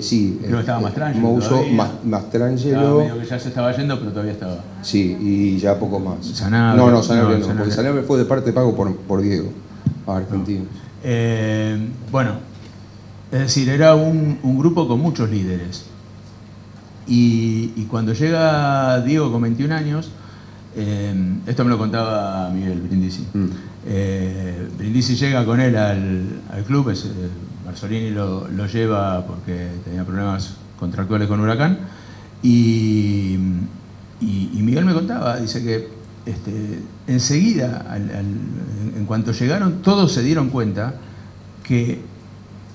sí. Creo que estaba Mastrangelo. Mouso, Mastrangelo. Medio que ya se estaba yendo, pero todavía estaba. Sí, y ya poco más. Sanabria. No, Sanabria no, porque Sanabria fue de parte pago por Diego, a Argentino. Bueno, es decir, era un grupo con muchos líderes. Y cuando llega Diego con 21 años, esto me lo contaba Miguel Brindisi. Brindisi llega con él al club, Marzolini lo lleva porque tenía problemas contractuales con Huracán, y Miguel me contaba, dice que enseguida, en cuanto llegaron, todos se dieron cuenta que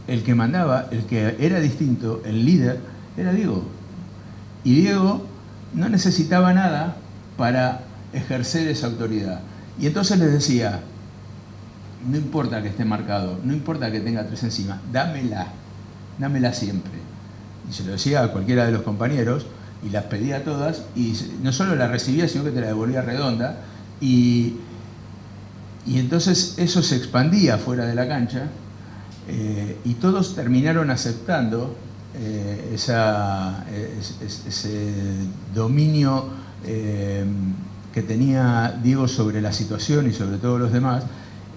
el que mandaba, el que era distinto, el líder, era Diego. Y Diego no necesitaba nada para ejercer esa autoridad. Y entonces les decía, no importa que esté marcado, no importa que tenga 3 encima, dámela siempre. Y se lo decía a cualquiera de los compañeros y las pedía todas, y no solo la recibía, sino que te la devolvía redonda. Y entonces eso se expandía fuera de la cancha, y todos terminaron aceptando ese dominio que tenía Diego sobre la situación y sobre todos los demás,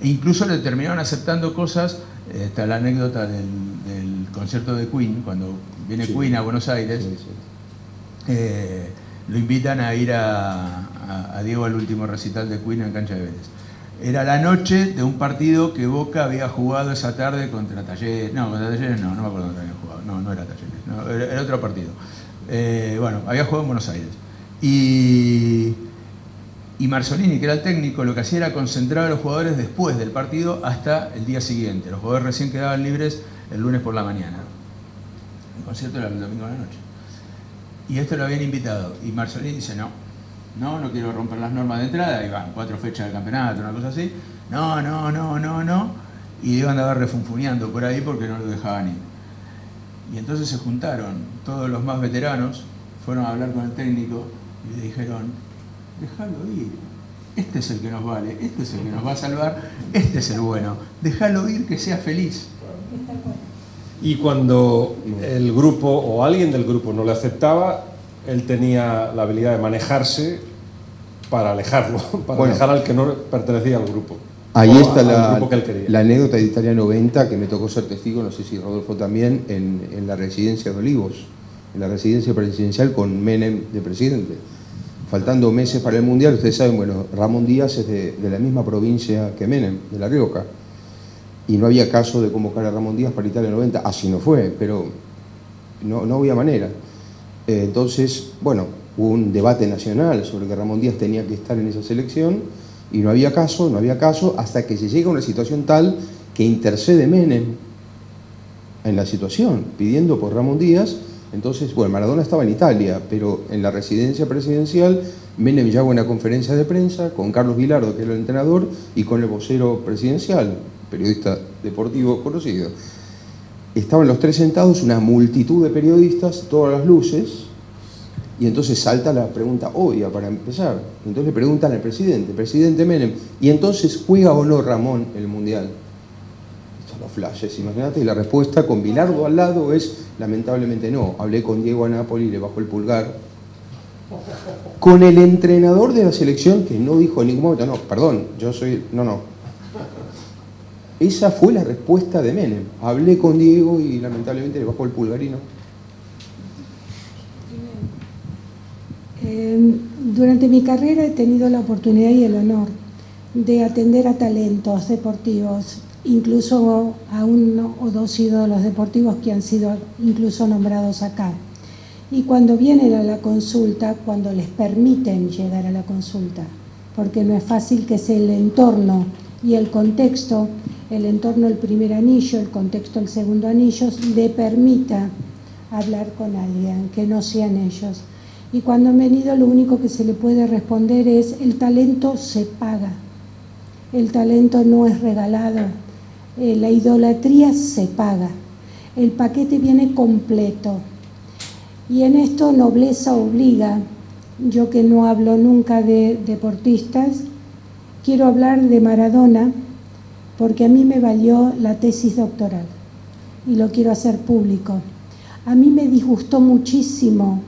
e incluso le terminaron aceptando cosas. Está la anécdota del concierto de Queen, cuando viene Queen a Buenos Aires, lo invitan a ir a Diego al último recital de Queen en cancha de Vélez. Era la noche de un partido que Boca había jugado esa tarde contra Talleres. No, contra Talleres no me acuerdo dónde había jugado. No era Talleres, no, era otro partido. Bueno, había jugado en Buenos Aires. Y Marzolini, que era el técnico, lo que hacía era concentrar a los jugadores después del partido hasta el día siguiente. Los jugadores recién quedaban libres el lunes por la mañana. El concierto era el domingo a la noche. Y esto lo habían invitado. Y Marzolini dice, no quiero romper las normas de entrada. Y van 4 fechas del campeonato, una cosa así. No. Y iban a andar refunfuneando por ahí porque no lo dejaban ir. Y entonces se juntaron todos los más veteranos, fueron a hablar con el técnico y le dijeron, déjalo ir, este es el que nos vale, este es el que nos va a salvar, este es el bueno, déjalo ir, que sea feliz. Y cuando el grupo o alguien del grupo no le aceptaba, él tenía la habilidad de manejarse para alejarlo, para alejar al que no pertenecía al grupo. Ahí está la anécdota de Italia 90, que me tocó ser testigo, no sé si Rodolfo también, en la residencia de Olivos, en la residencia presidencial con Menem de presidente. Faltando meses para el Mundial, ustedes saben, bueno, Ramón Díaz es de la misma provincia que Menem, de La Rioja, y no había caso de convocar a Ramón Díaz para Italia 90, así no fue, pero no había manera. Entonces, bueno, hubo un debate nacional sobre que Ramón Díaz tenía que estar en esa selección, y no había caso, hasta que se llega a una situación tal que intercede Menem en la situación, pidiendo por Ramón Díaz. Entonces, bueno, Maradona estaba en Italia, pero en la residencia presidencial, Menem llama una conferencia de prensa con Carlos Vilardo, que era el entrenador, y con el vocero presidencial, periodista deportivo conocido. Estaban los tres sentados, una multitud de periodistas, todas las luces, y entonces salta la pregunta obvia para empezar. Entonces le preguntan al presidente Menem, ¿y entonces juega o no Ramón el Mundial? Estos son los flashes, imagínate, y la respuesta con Bilardo al lado es, lamentablemente no. Hablé con Diego a Napoli, le bajó el pulgar. Con el entrenador de la selección, que no dijo en ningún momento, no, perdón, yo soy, no. Esa fue la respuesta de Menem. Hablé con Diego y lamentablemente le bajó el pulgar y no. Durante mi carrera he tenido la oportunidad y el honor de atender a talentos deportivos, incluso a 1 o 2 ídolos deportivos que han sido incluso nombrados acá. Y cuando vienen a la consulta, cuando les permiten llegar a la consulta, porque no es fácil que sea el entorno y el contexto, el entorno el primer anillo, el contexto el segundo anillo, le permita hablar con alguien, que no sean ellos. Y cuando han venido, lo único que se le puede responder es: el talento se paga, el talento no es regalado, la idolatría se paga, el paquete viene completo. Y en esto nobleza obliga. Yo, que no hablo nunca de deportistas, quiero hablar de Maradona, porque a mí me valió la tesis doctoral y lo quiero hacer público. A mí me disgustó muchísimo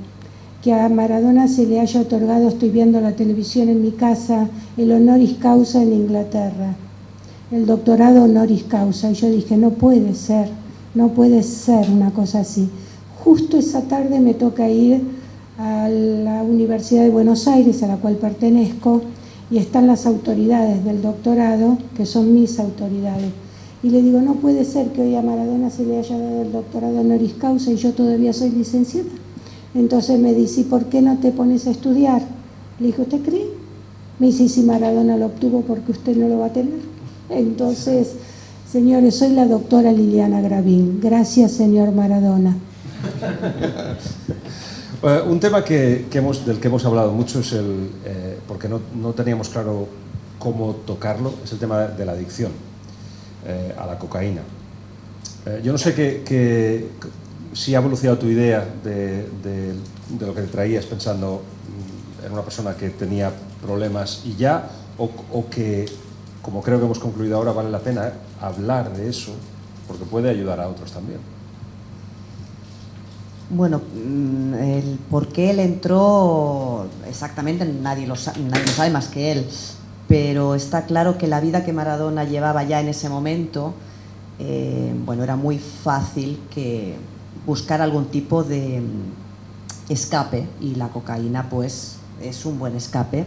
que a Maradona se le haya otorgado, estoy viendo la televisión en mi casa, el honoris causa en Inglaterra, el doctorado honoris causa. Y yo dije, no puede ser una cosa así. Justo esa tarde me toca ir a la Universidad de Buenos Aires, a la cual pertenezco, y están las autoridades del doctorado, que son mis autoridades. Y le digo, no puede ser que hoy a Maradona se le haya dado el doctorado honoris causa y yo todavía soy licenciada. Entonces me dice, ¿y por qué no te pones a estudiar? Le dije, ¿usted cree? Me dice, si Maradona lo obtuvo, porque usted no lo va a tener. Entonces, señores, soy la doctora Liliana Gravín. Gracias, señor Maradona. Un tema del que hemos hablado mucho es porque no teníamos claro cómo tocarlo, es el tema de la adicción a la cocaína. Yo no sé si ha evolucionado tu idea de lo que te traías pensando en una persona que tenía problemas y ya, o que, como creo que hemos concluido ahora, vale la pena hablar de eso, porque puede ayudar a otros también. Bueno, el por qué él entró exactamente nadie lo sabe más que él, pero está claro que la vida que Maradona llevaba ya en ese momento, bueno, era muy fácil que buscar algún tipo de escape, y la cocaína pues es un buen escape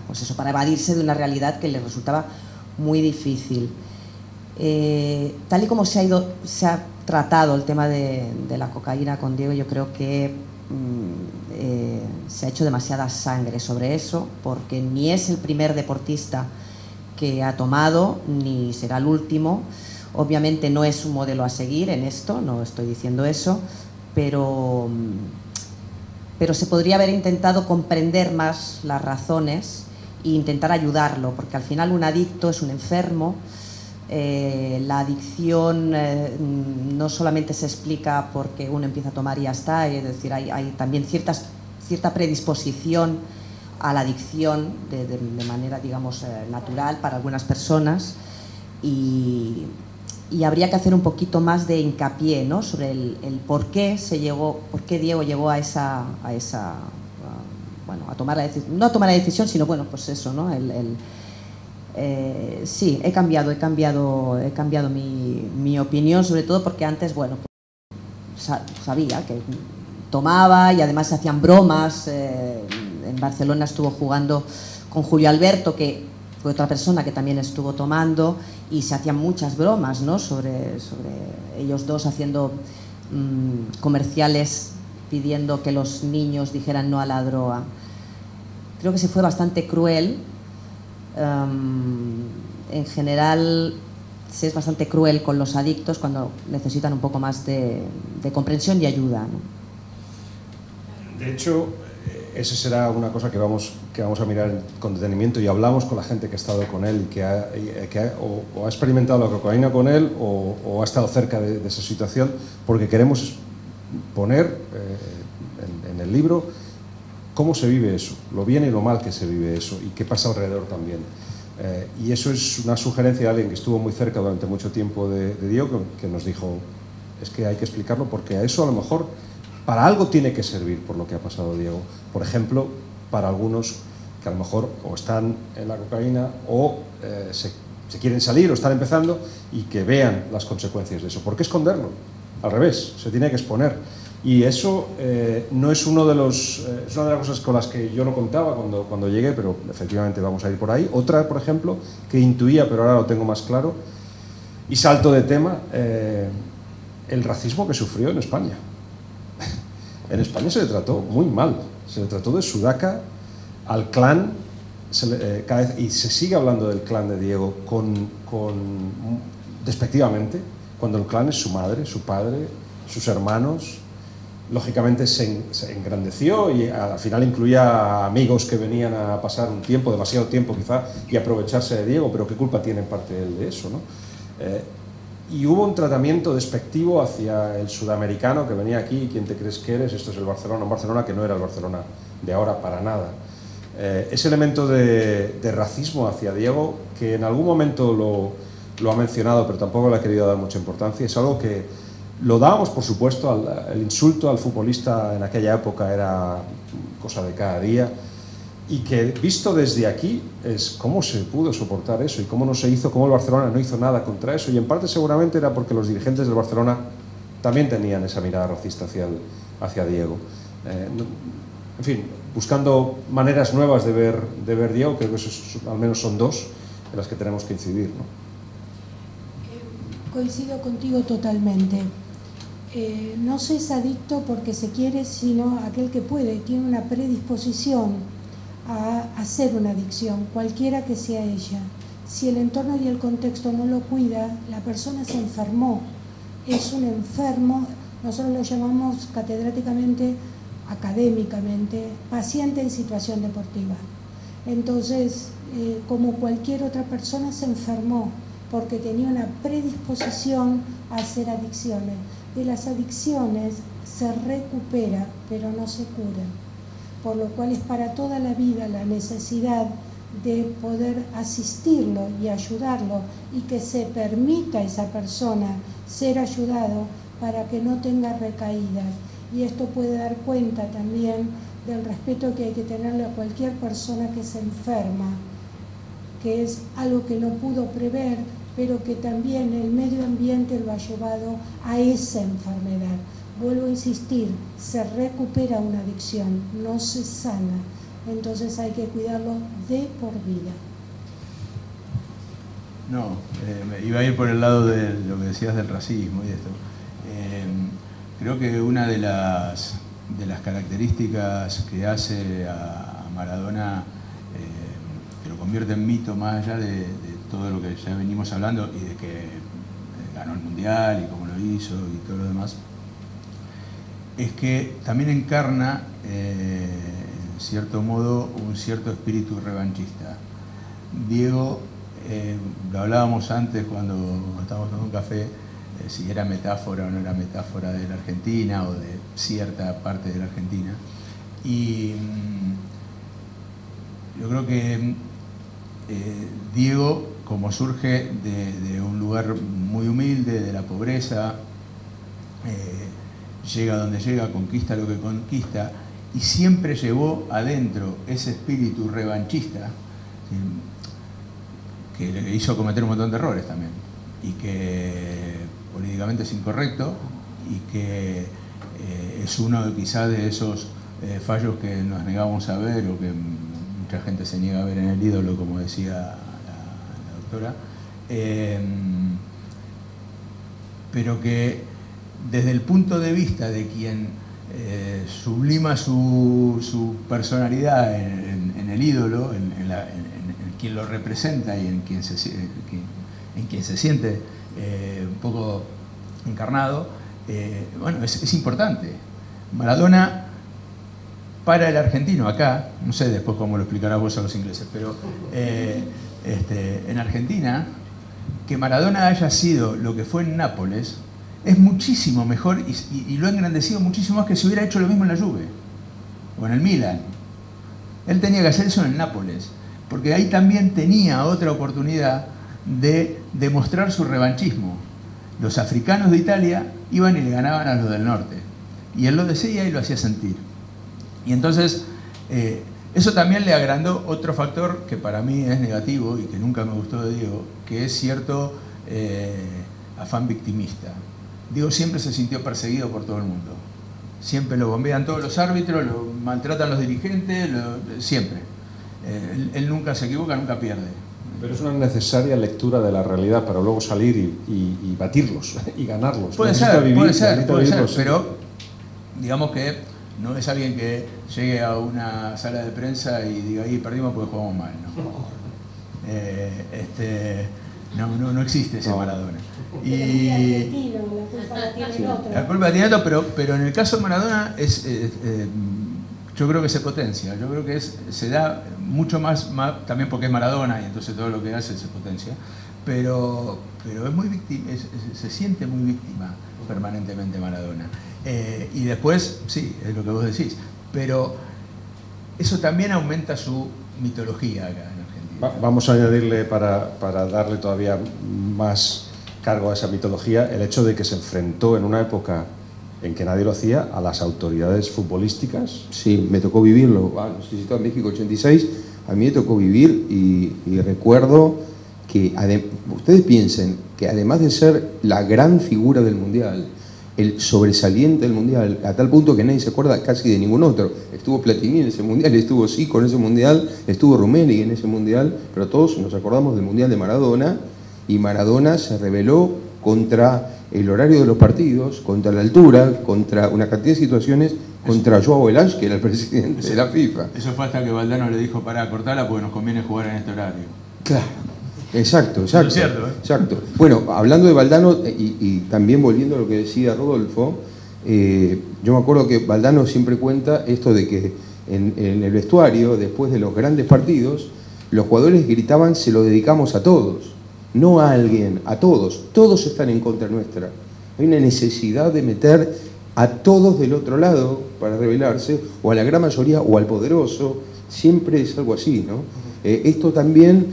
pues eso, para evadirse de una realidad que le resultaba muy difícil. Tal y como se ha tratado el tema de la cocaína con Diego, yo creo que se ha hecho demasiada sangre sobre eso, porque ni es el primer deportista que ha tomado, ni será el último. Obviamente no es un modelo a seguir en esto, no estoy diciendo eso, pero se podría haber intentado comprender más las razones e intentar ayudarlo, porque al final un adicto es un enfermo. La adicción no solamente se explica porque uno empieza a tomar y ya está, es decir, hay también cierta predisposición a la adicción de manera, digamos, natural para algunas personas, y habría que hacer un poquito más de hincapié, ¿no?, sobre el por qué Diego llegó a tomar la decisión, no a tomar la decisión, sino, bueno, pues eso, ¿no? Sí, he cambiado mi opinión, sobre todo porque antes, bueno, pues, sabía que tomaba y además se hacían bromas. En Barcelona estuvo jugando con Julio Alberto, que fue otra persona que también estuvo tomando, y se hacían muchas bromas, ¿no?, sobre ellos dos haciendo comerciales pidiendo que los niños dijeran no a la droga. Creo que se fue bastante cruel. En general se es bastante cruel con los adictos cuando necesitan un poco más de comprensión y ayuda, ¿no? De hecho, esa será una cosa que vamos a mirar con detenimiento, y hablamos con la gente que ha estado con él y que ha experimentado la cocaína con él o ha estado cerca de esa situación, porque queremos poner en el libro cómo se vive eso, lo bien y lo mal que se vive eso, y qué pasa alrededor también. Y eso es una sugerencia de alguien que estuvo muy cerca durante mucho tiempo de Diego, que nos dijo, es que hay que explicarlo, porque a eso a lo mejor para algo tiene que servir por lo que ha pasado Diego. Por ejemplo, para algunos que a lo mejor o están en la cocaína o se quieren salir o están empezando, y que vean las consecuencias de eso. ¿Por qué esconderlo? Al revés, se tiene que exponer. Y eso no es es una de las cosas con las que yo no contaba cuando llegué, pero efectivamente vamos a ir por ahí. Otra, por ejemplo, que intuía, pero ahora lo tengo más claro, y salto de tema, el racismo que sufrió en España. En España se le trató muy mal, se le trató de sudaca al clan, y se sigue hablando del clan de Diego despectivamente, cuando el clan es su madre, su padre, sus hermanos. Lógicamente se engrandeció y al final incluía a amigos que venían a pasar un tiempo, demasiado tiempo quizá, y aprovecharse de Diego, pero qué culpa tiene en parte él de eso, ¿no? Y hubo un tratamiento despectivo hacia el sudamericano que venía aquí, ¿quién te crees que eres? Esto es el Barcelona, un Barcelona que no era el Barcelona de ahora para nada. Ese elemento de racismo hacia Diego, que en algún momento lo ha mencionado, pero tampoco le ha querido dar mucha importancia, es algo que lo dábamos, por supuesto, el insulto al futbolista en aquella época era cosa de cada día, y que visto desde aquí es cómo se pudo soportar eso y cómo no se hizo, cómo el Barcelona no hizo nada contra eso, y en parte seguramente era porque los dirigentes del Barcelona también tenían esa mirada racista hacia Diego. En fin, buscando maneras nuevas de ver Diego, creo que esos al menos son dos en las que tenemos que incidir, ¿no? Coincido contigo totalmente. No se es adicto porque se quiere, sino aquel que puede, tiene una predisposición a hacer una adicción, cualquiera que sea ella. Si el entorno y el contexto no lo cuida, la persona se enfermó, es un enfermo. Nosotros lo llamamos catedráticamente, académicamente, paciente en situación deportiva. Entonces, como cualquier otra persona, se enfermó porque tenía una predisposición a hacer adicciones. De las adicciones se recupera, pero no se cura, por lo cual es para toda la vida la necesidad de poder asistirlo y ayudarlo, y que se permita a esa persona ser ayudado para que no tenga recaídas. Y esto puede dar cuenta también del respeto que hay que tenerle a cualquier persona que se enferma, que es algo que no pudo prever, pero que también el medio ambiente lo ha llevado a esa enfermedad. Vuelvo a insistir, se recupera una adicción, no se sana. entonces hay que cuidarlo de por vida. No, iba a ir por el lado de lo que decías del racismo y esto. Creo que una de las características que hace a Maradona, que lo convierte en mito más allá de todo lo que ya venimos hablando y de que ganó el Mundial y cómo lo hizo y todo lo demás, es que también encarna, en cierto modo, un cierto espíritu revanchista. Diego, lo hablábamos antes cuando estábamos tomando un café, si era metáfora o no era metáfora de la Argentina o de cierta parte de la Argentina. Y yo creo que Diego, como surge de un lugar muy humilde, de la pobreza, llega donde llega, conquista lo que conquista, y siempre llevó adentro ese espíritu revanchista, que le hizo cometer un montón de errores también, y que políticamente es incorrecto, y que es uno quizás de esos fallos que nos negamos a ver, o que mucha gente se niega a ver en el ídolo, como decía la doctora, pero que desde el punto de vista de quien sublima su personalidad en el ídolo, en quien lo representa y en quien se siente un poco encarnado, bueno, es importante. Maradona, para el argentino acá, no sé después cómo lo explicarás vos a los ingleses, pero en Argentina, que Maradona haya sido lo que fue en Nápoles, es muchísimo mejor y lo ha engrandecido muchísimo más que si hubiera hecho lo mismo en la Juve o en el Milan. Él tenía que hacer eso en el Nápoles, porque ahí también tenía otra oportunidad de demostrar su revanchismo. Los africanos de Italia iban y le ganaban a los del norte, y él lo decía y lo hacía sentir. Y entonces eso también le agrandó otro factor que para mí es negativo y que nunca me gustó de Diego, que es cierto afán victimista. Diego siempre se sintió perseguido por todo el mundo. Siempre lo bombean todos los árbitros, lo maltratan los dirigentes, siempre. Él nunca se equivoca, nunca pierde. Pero es una necesaria lectura de la realidad para luego salir y batirlos y ganarlos. Puede ser, pero digamos que no es alguien que llegue a una sala de prensa y diga, ahí perdimos porque jugamos mal, ¿no? No existe ese Maradona. Y la culpa la tiene otro, pero en el caso de Maradona yo creo que se potencia, yo creo que se da mucho más también porque es Maradona y entonces todo lo que hace se potencia, pero es muy víctima, se siente muy víctima permanentemente Maradona. Y después, sí, es lo que vos decís, pero eso también aumenta su mitología acá en Argentina. Vamos a añadirle, para darle todavía más cargo a esa mitología, el hecho de que se enfrentó en una época en que nadie lo hacía a las autoridades futbolísticas. Sí, me tocó vivirlo. No sé si estaba en México 86, a mí me tocó vivir y recuerdo que, ustedes piensen que además de ser la gran figura del Mundial, el sobresaliente del Mundial, a tal punto que nadie se acuerda casi de ningún otro. Estuvo Platini en ese Mundial, estuvo Zico en ese Mundial, estuvo Rummenigge en ese Mundial, pero todos nos acordamos del Mundial de Maradona, y Maradona se rebeló contra el horario de los partidos, contra la altura, contra una cantidad de situaciones, contra Joao Velange, que era el presidente de la FIFA. Eso fue hasta que Valdano le dijo, pará, cortala porque nos conviene jugar en este horario. Claro, exacto. Eso es cierto, ¿eh? Exacto. Bueno, hablando de Valdano y también volviendo a lo que decía Rodolfo, yo me acuerdo que Valdano siempre cuenta esto de que en el vestuario, después de los grandes partidos, los jugadores gritaban, se lo dedicamos a todos. No a alguien, a todos. Todos están en contra nuestra. Hay una necesidad de meter a todos del otro lado para rebelarse, o a la gran mayoría, o al poderoso. Siempre es algo así, ¿no? Esto también,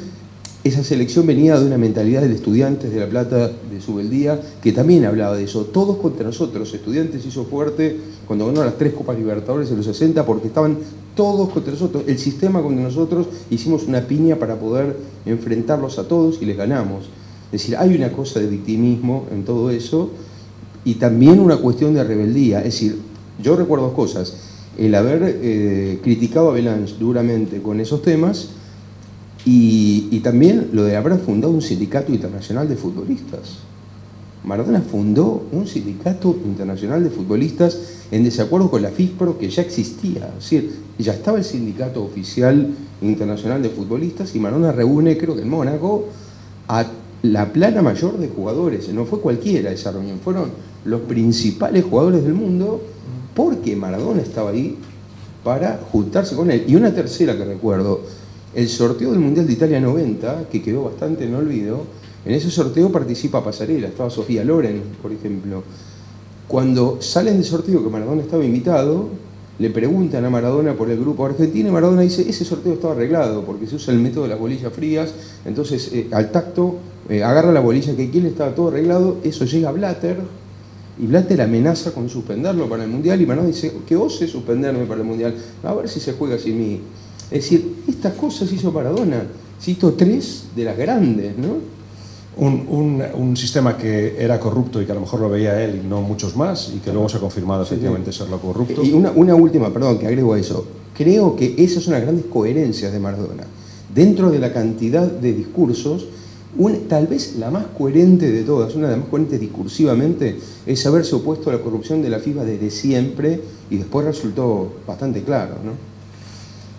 esa selección venía de una mentalidad de Estudiantes de La Plata, de Subeldía, que también hablaba de eso. Todos contra nosotros. Estudiantes hizo fuerte cuando ganó las 3 Copas Libertadores en los 60, porque estaban todos contra nosotros, el sistema contra nosotros. Hicimos una piña para poder enfrentarlos a todos y les ganamos. Es decir, hay una cosa de victimismo en todo eso y también una cuestión de rebeldía. Es decir, yo recuerdo 2 cosas. el haber criticado a Belange duramente con esos temas y también lo de haber fundado un sindicato internacional de futbolistas. Maradona fundó un sindicato internacional de futbolistas en desacuerdo con la FIFPRO, que ya existía. Es decir, ya estaba el sindicato oficial internacional de futbolistas y Maradona reúne, creo que en Mónaco, a la plana mayor de jugadores. No fue cualquiera esa reunión, fueron los principales jugadores del mundo, porque Maradona estaba ahí para juntarse con él. Y una tercera que recuerdo, el sorteo del Mundial de Italia 90, que quedó bastante en olvido. En ese sorteo participa Pasarela, estaba Sofía Loren, por ejemplo. Cuando salen del sorteo, que Maradona estaba invitado, le preguntan a Maradona por el grupo argentino y Maradona dice, ese sorteo estaba arreglado porque se usa el método de las bolillas frías, entonces al tacto agarra la bolilla que quiere, estaba todo arreglado, eso llega a Blatter y Blatter amenaza con suspenderlo para el Mundial y Maradona dice, que ose suspenderme para el Mundial, a ver si se juega sin mí. Es decir, estas cosas hizo Maradona, cito 3 de las grandes, ¿no? Un sistema que era corrupto y que a lo mejor lo veía él y no muchos más, y que luego se ha confirmado efectivamente serlo corrupto. Y una última, perdón, que agrego a eso. Creo que esas son las grandes coherencias de Maradona. Dentro de la cantidad de discursos, tal vez la más coherente de todas, una de las más coherentes discursivamente, es haberse opuesto a la corrupción de la FIFA desde siempre, y después resultó bastante claro, ¿no?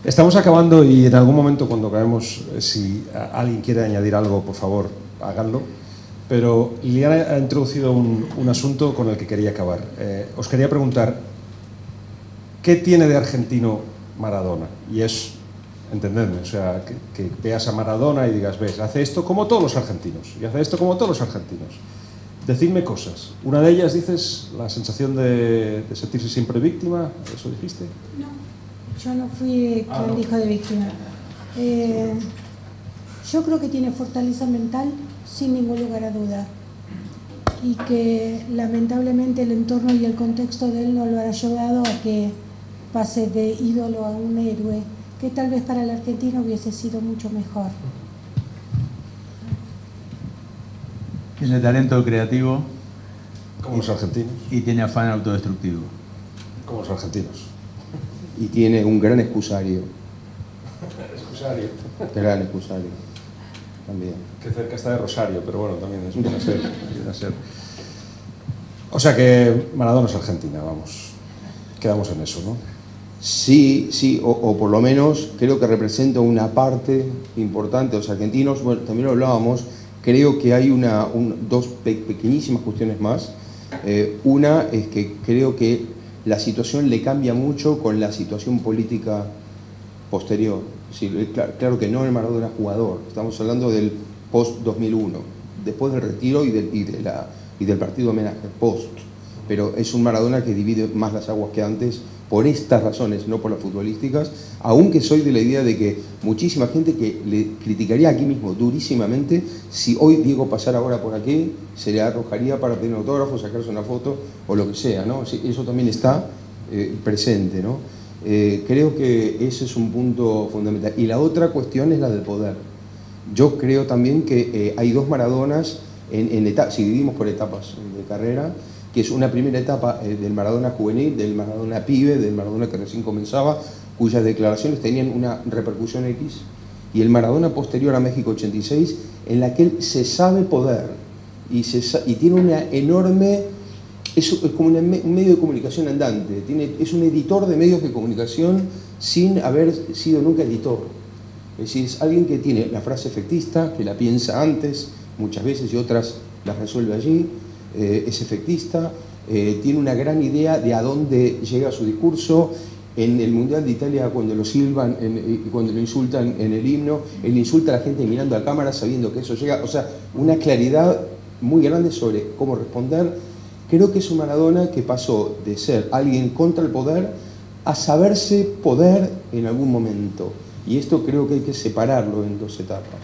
Estamos acabando y en algún momento cuando acabemos, si alguien quiere añadir algo, por favor, háganlo, pero Liliana ha introducido un asunto con el que quería acabar. Os quería preguntar, ¿qué tiene de argentino Maradona? Y es, entendedme, o sea, que veas a Maradona y digas, ves, hace esto como todos los argentinos, y hace esto como todos los argentinos. Decidme cosas. Una de ellas, dices, la sensación de sentirse siempre víctima, ¿eso dijiste? No, yo no fui quien dijo de víctima. Yo creo que tiene fortaleza mental, sin ningún lugar a duda, y que lamentablemente el entorno y el contexto de él no lo ha ayudado a que pase de ídolo a un héroe, que tal vez para el argentino hubiese sido mucho mejor. Tiene talento creativo. Como los argentinos. Y tiene afán autodestructivo. Como los argentinos. Y tiene un gran excusario. Excusario. Gran excusario. También. Que cerca está de Rosario, pero bueno, también es viene a ser. O sea que Maradona es argentina, vamos. Quedamos en eso, ¿no? Sí, sí, o por lo menos creo que representa una parte importante de los argentinos. Bueno, también lo hablábamos, creo que hay dos pequeñísimas cuestiones más. Una es que creo que la situación le cambia mucho con la situación política posterior. Sí, claro que no el Maradona jugador, estamos hablando del post-2001, después del retiro y del partido de homenaje, post. Pero es un Maradona que divide más las aguas que antes por estas razones, no por las futbolísticas, aunque soy de la idea de que muchísima gente que le criticaría aquí mismo durísimamente, si hoy Diego pasara ahora por aquí, se le arrojaría para pedir un autógrafo, sacarse una foto o lo que sea, ¿no? Eso también está presente, ¿no? Creo que ese es un punto fundamental. Y la otra cuestión es la del poder. Yo creo también que hay dos Maradonas, si dividimos por etapas de carrera, que es una primera etapa del Maradona juvenil, del Maradona pibe, del Maradona que recién comenzaba, cuyas declaraciones tenían una repercusión X, y el Maradona posterior a México 86, en la que él se sabe poder y tiene una enorme... Es como un medio de comunicación andante, es un editor de medios de comunicación sin haber sido nunca editor. Es decir, es alguien que tiene la frase efectista, que la piensa antes, muchas veces, y otras las resuelve allí, es efectista, tiene una gran idea de a dónde llega su discurso. En el Mundial de Italia, cuando lo silban y cuando lo insultan en el himno, él insulta a la gente mirando a cámara sabiendo que eso llega. O sea, una claridad muy grande sobre cómo responder. Creo que es un Maradona que pasó de ser alguien contra el poder a saberse poder en algún momento. Y esto creo que hay que separarlo en dos etapas.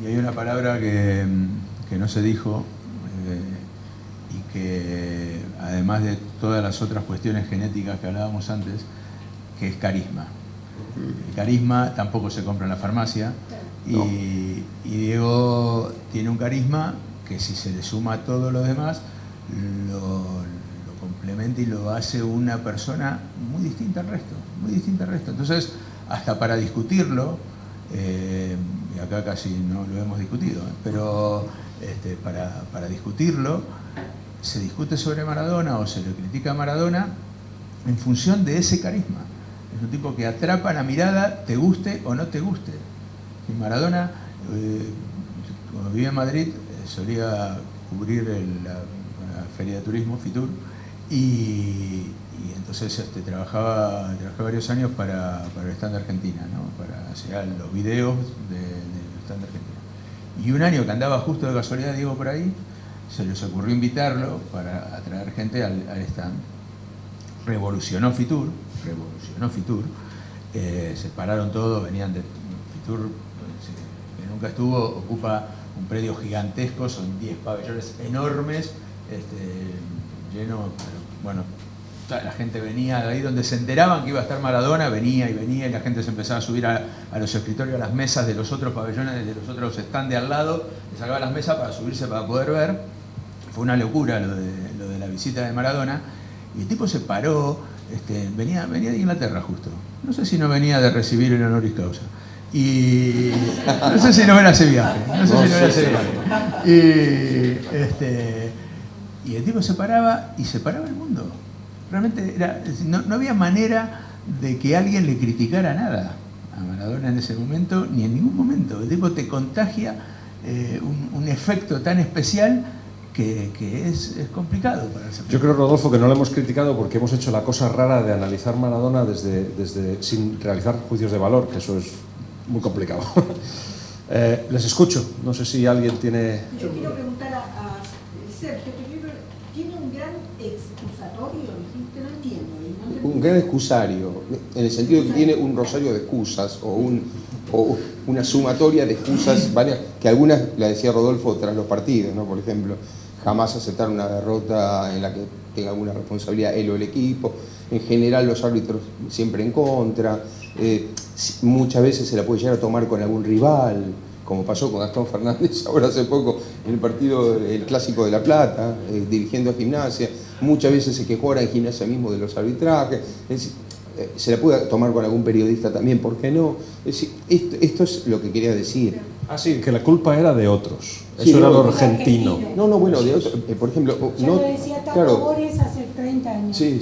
Y hay una palabra que no se dijo y que además de todas las otras cuestiones genéticas que hablábamos antes, que es carisma. El carisma tampoco se compra en la farmacia y Diego tiene un carisma que si se le suma a todo lo demás, lo complementa y lo hace una persona muy distinta al resto, muy distinta al resto. Entonces, hasta para discutirlo, y acá casi no lo hemos discutido, pero para discutirlo, se discute sobre Maradona o se le critica a Maradona en función de ese carisma. Es un tipo que atrapa la mirada, te guste o no te guste. Y Maradona, cuando vivía en Madrid, solía cubrir la Feria de Turismo, Fitur, y entonces trabajaba varios años para el Stand de Argentina, ¿no? Para hacer los videos del Stand de Argentina. Y un año que andaba justo de casualidad Diego por ahí, se les ocurrió invitarlo para atraer gente al stand. Revolucionó Fitur, se pararon todos, venían de Fitur, que nunca estuvo, ocupa un predio gigantesco, son 10 pabellones enormes, lleno, bueno, toda la gente venía de ahí donde se enteraban que iba a estar Maradona, venía y la gente se empezaba a subir a los escritorios, a las mesas de los otros pabellones, de los otros stands de al lado, les sacaba las mesas para subirse, para poder ver. Fue una locura lo de la visita de Maradona, y el tipo se paró, venía de Inglaterra justo, no sé si no venía de recibir el honoris causa, y no sé si no era ese viaje, y el tipo se paraba y se paraba el mundo. Realmente no había manera de que alguien le criticara nada a Maradona en ese momento, ni en ningún momento. El tipo te contagia un efecto tan especial que es complicado para el Yo creo, Rodolfo, que no lo hemos criticado porque hemos hecho la cosa rara de analizar Maradona sin realizar juicios de valor, que eso es muy complicado. Les escucho, no sé si alguien tiene... Yo quiero preguntar a Sergio, que tiene un gran excusatorio, no entiendo. Un gran excusario, en el sentido que tiene un rosario de excusas o una sumatoria de excusas varias, que algunas, la decía Rodolfo, tras los partidos, ¿no? Por ejemplo, jamás aceptar una derrota en la que tenga alguna responsabilidad él o el equipo. En general, los árbitros siempre en contra. Muchas veces se la puede llegar a tomar con algún rival, como pasó con Gastón Fernández ahora hace poco en el partido, el Clásico de La Plata, dirigiendo a Gimnasia. Muchas veces se quejó ahora en Gimnasia mismo de los arbitrajes. Se la puede tomar con algún periodista también, ¿por qué no? Es decir, esto es lo que quería decir. Ah, sí, que la culpa era de otros. Sí, eso era lo argentino. No, bueno, de otros. Por ejemplo, Ya no, lo decía Tato claro, Bores hace 30 años. Sí.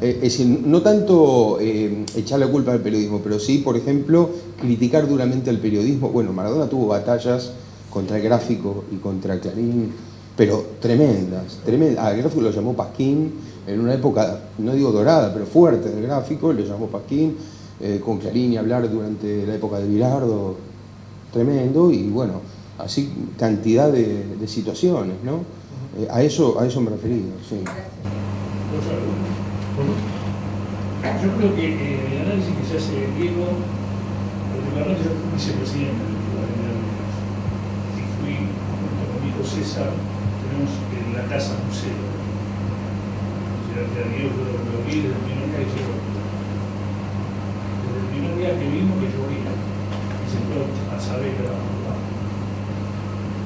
Es decir, no tanto echar la culpa al periodismo, pero sí, por ejemplo, criticar duramente al periodismo. Bueno, Maradona tuvo batallas contra el Gráfico y contra Clarín, pero tremendas. Al Gráfico lo llamó Pasquín, en una época, no digo dorada, pero fuerte del Gráfico, lo llamó Pasquín, con Clarín y hablar durante la época de Bilardo, tremendo, y bueno, así cantidad de situaciones, ¿no? A eso me refería, sí. Yo creo que el análisis que se hace de Diego, particularmente yo fui vicepresidente del Fútbol y fui, junto con mi hijo César, tenemos la casa museo. O sea, a Diego lo vi desde el primer día que llegó. Desde el primer día que vimos que llovía, y se fue a saber que era papá.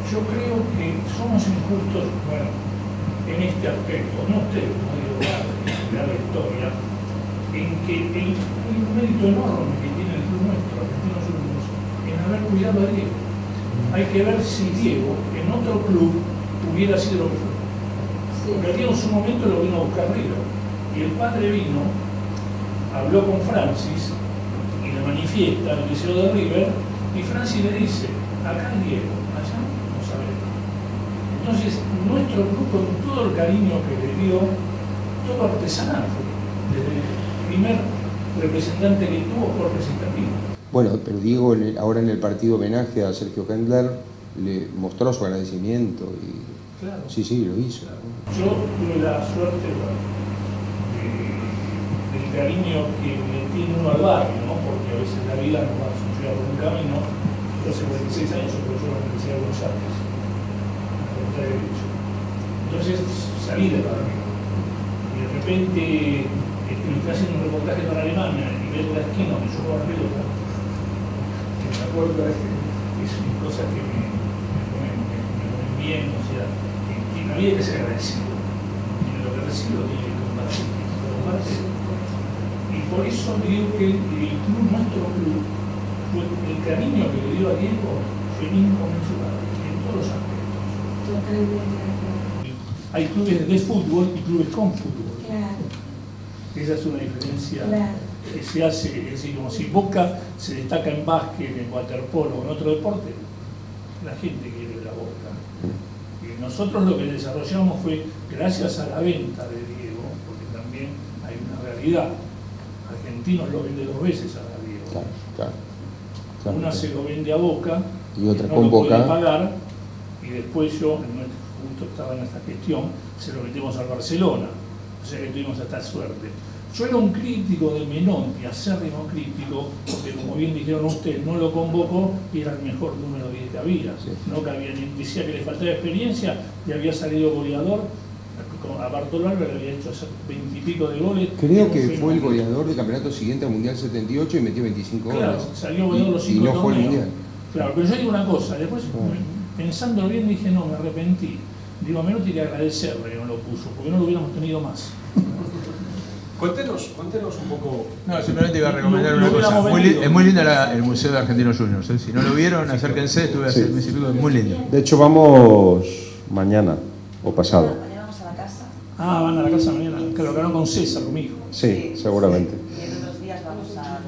Yo creo que somos injustos, bueno, en este aspecto, no ustedes, no digo la historia, en que el mérito enorme que tiene el club nuestro, Argentinos Juniors, en haber cuidado a Diego. Hay que ver si Diego en otro club hubiera sido lo que fue. Porque Diego en su momento lo vino a buscar River. Y el padre vino, habló con Francis y le manifiesta el deseo de River, y Francis le dice, acá es Diego, allá no sabemos. Entonces, nuestro club, con todo el cariño que le dio, todo artesanal fue, desde el primer representante que tuvo Jorge Cistercini. Bueno, pero Diego ahora en el partido homenaje a Sergio Hendler le mostró su agradecimiento y claro. Sí, lo hizo. Claro. Yo tuve la suerte del cariño que le tiene uno al barrio, ¿no? Porque a veces la vida nos va a llevar por un camino. Yo hace 46 años soy profesor de la Universidad de Buenos Aires, en la Facultad de Derecho. Entonces salí del barrio y de repente me estoy haciendo un reportaje para Alemania y veo la esquina donde yo juego la pelota, que me acuerdo es una cosa que me ponen bien, o sea, que había que ser agradecido. Y lo que así lo tiene que compartir. Y por eso digo que el club, nuestro club, el cariño que le dio a Diego fue inconmensurable en todos los aspectos. Hay clubes de fútbol y clubes con fútbol. Claro. Esa es una diferencia Claro. que se hace, es decir, como si Boca se destaca en básquet, en waterpolo o en otro deporte, la gente quiere ver a Boca. Y nosotros lo que desarrollamos fue, gracias a la venta de Diego, porque también hay una realidad, Argentinos lo vende 2 veces a Diego. Claro. Una se lo vende a Boca, Y otra no con lo puede Boca. pagar, y después yo, justo estaba en esta gestión, se lo vendemos al Barcelona. O sea que tuvimos esta suerte. Yo era un crítico de Menotti, acérrimo crítico, porque como bien dijeron ustedes, no lo convocó y era el mejor número 10 que había. Sí. No que había, decía que le faltaba experiencia y había salido goleador. A Bartolomé le había hecho 20 y pico de goles. Creo que fue el goleador del campeonato siguiente al Mundial 78 y metió 25 Claro, goles. salió goleador los 5 y no fue el Mundial. Claro, pero yo digo una cosa, después pensándolo bien dije, no, me arrepentí. Digo, a Menotti que agradecerle que no lo puso, porque no lo hubiéramos tenido más. Cuéntenos un poco. No, simplemente iba a recomendar Lo una cosa. hubiéramos vendido. Es muy linda el Museo de Argentinos Juniors. Si no lo vieron, acérquense, estuve hace un mes y pico, es muy lindo. De hecho, vamos mañana o pasado. Mañana vamos a la casa. Ah, van a la casa mañana, que lo hablaron con César, conmigo. Sí, seguramente. Y en unos días vamos al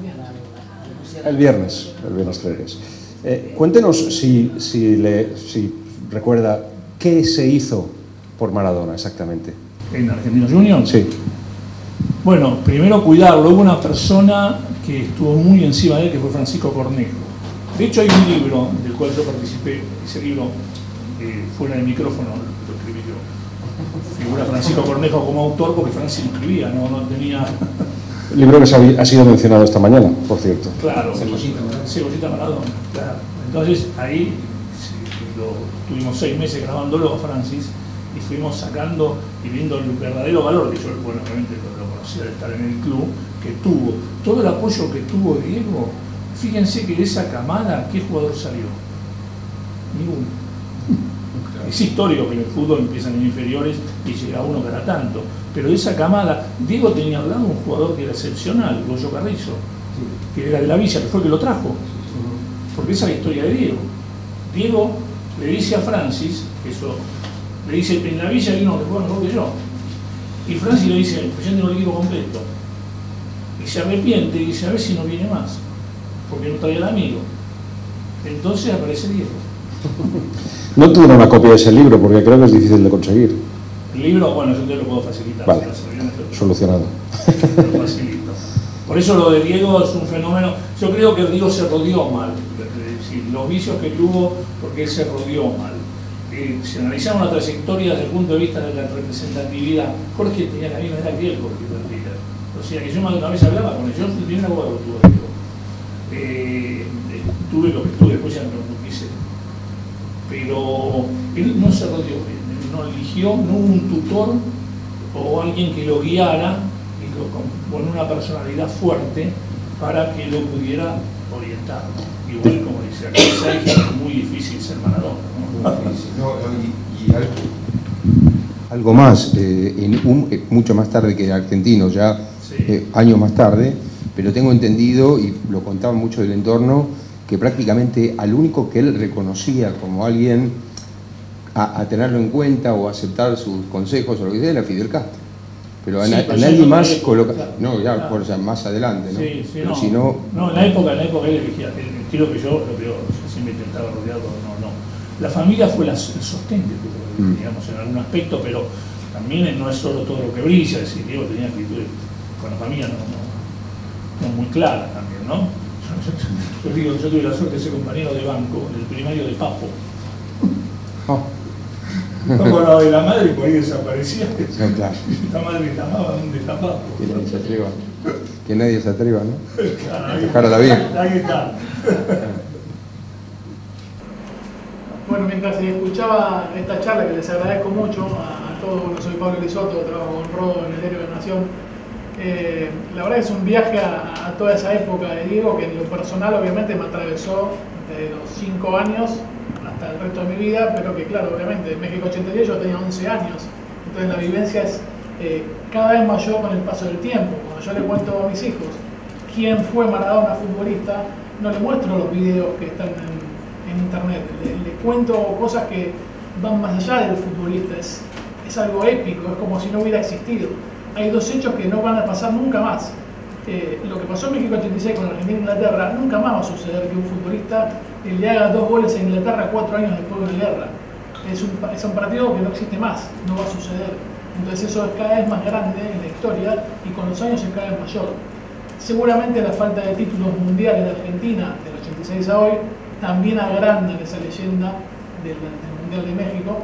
museo. El viernes 3. Cuéntenos si recuerda qué se hizo por Maradona exactamente. ¿En Argentinos Juniors? Sí. Bueno, primero cuidarlo. Hubo una persona que estuvo muy encima de él, que fue Francisco Cornejo. De hecho, hay un libro del cual yo participé. Ese libro, fuera del micrófono, lo escribí yo. Figura Francisco Cornejo como autor, porque Francisco escribía, no tenía... El libro que ha sido mencionado esta mañana, por cierto. Claro, Cebollita Maradona, claro. Entonces ahí tuvimos 6 meses grabándolo a Francis y fuimos sacando y viendo el verdadero valor, que yo, bueno, obviamente lo conocía de estar en el club, que tuvo. Todo el apoyo que tuvo Diego, fíjense que de esa camada, ¿qué jugador salió? Ninguno. Es histórico que en el fútbol empiezan en inferiores y llega uno cada tanto, pero de esa camada, Diego tenía al lado un jugador que era excepcional, Goyo Carrizo, que era de la Villa, que fue el que lo trajo, porque esa es la historia de Diego. Diego le dice a Francis, le dice, en la Villa hay uno que juega mejor que yo, y Francis le dice, pues yo tengo el equipo completo, y se arrepiente y dice, a ver si no viene más, porque no traía al amigo. Entonces aparece Diego. No tuve una copia de ese libro porque creo que es difícil de conseguir. El libro, bueno, yo te lo puedo facilitar. Vale, solucionado. Lo facilito. Por eso lo de Diego es un fenómeno. Yo creo que Diego se rodeó mal. Es decir, los vicios que tuvo, porque él se rodeó mal. Si analizamos la trayectoria desde el punto de vista de la representatividad, Jorge tenía la misma edad que él, Jorge Tantilla. O sea que yo más de una vez hablaba con él. Yo el primer abogado que tuve Diego. Tuve lo que tuve, después ya no quise. Pero él no se rodeó bien, él no eligió, no hubo un tutor o alguien que lo guiara y con una personalidad fuerte para que lo pudiera orientar. Igual como dice acá, es muy difícil ser Maradona, ¿no? Algo más, mucho más tarde que Argentinos, ya Sí. Años más tarde, pero tengo entendido, y lo contaba mucho del entorno, que prácticamente al único que él reconocía como alguien a tenerlo en cuenta o aceptar sus consejos o lo que sea era Fidel Castro. Pero a nadie más coloca. No, ya claro. por ya más adelante, ¿no? Sí, pero no, si no. No, en la época él elegía, el estilo que yo siempre intentaba rodearlo, no. La familia fue el sostén que tuvo, digamos, en algún aspecto, pero también no es solo todo lo que brilla, es decir, Diego tenía actitudes con la familia no muy claras también, ¿no? Yo digo, yo tuve la suerte de ser compañero de banco, del primario de Papo. Cuando de la madre por ahí desaparecía. No, claro. La madre llamaba, ¿dónde está Papo? Que nadie se atreva. Que nadie se atreva, ¿no? Claro, Dejar a la vida. Ahí está. Bueno, mientras escuchaba esta charla, que les agradezco mucho a todos, soy Pablo Risotto, trabajo con Rodo en el Diario de la Nación. La verdad es un viaje a toda esa época de Diego, que en lo personal obviamente me atravesó desde los 5 años hasta el resto de mi vida, pero que claro, obviamente en México 86 yo tenía 11 años, entonces la vivencia es cada vez mayor con el paso del tiempo. Cuando yo le cuento a mis hijos quién fue Maradona futbolista, no le muestro los videos que están en internet, le cuento cosas que van más allá del futbolista, es algo épico, es como si no hubiera existido. Hay dos hechos que no van a pasar nunca más. Lo que pasó en México 86 con Argentina e Inglaterra, nunca más va a suceder que un futbolista le haga 2 goles a Inglaterra 4 años después de una guerra. Es un partido que no existe más, no va a suceder. Entonces eso es cada vez más grande en la historia y con los años es cada vez mayor. Seguramente la falta de títulos mundiales de Argentina del 86 a hoy también agrandan esa leyenda del Mundial de México,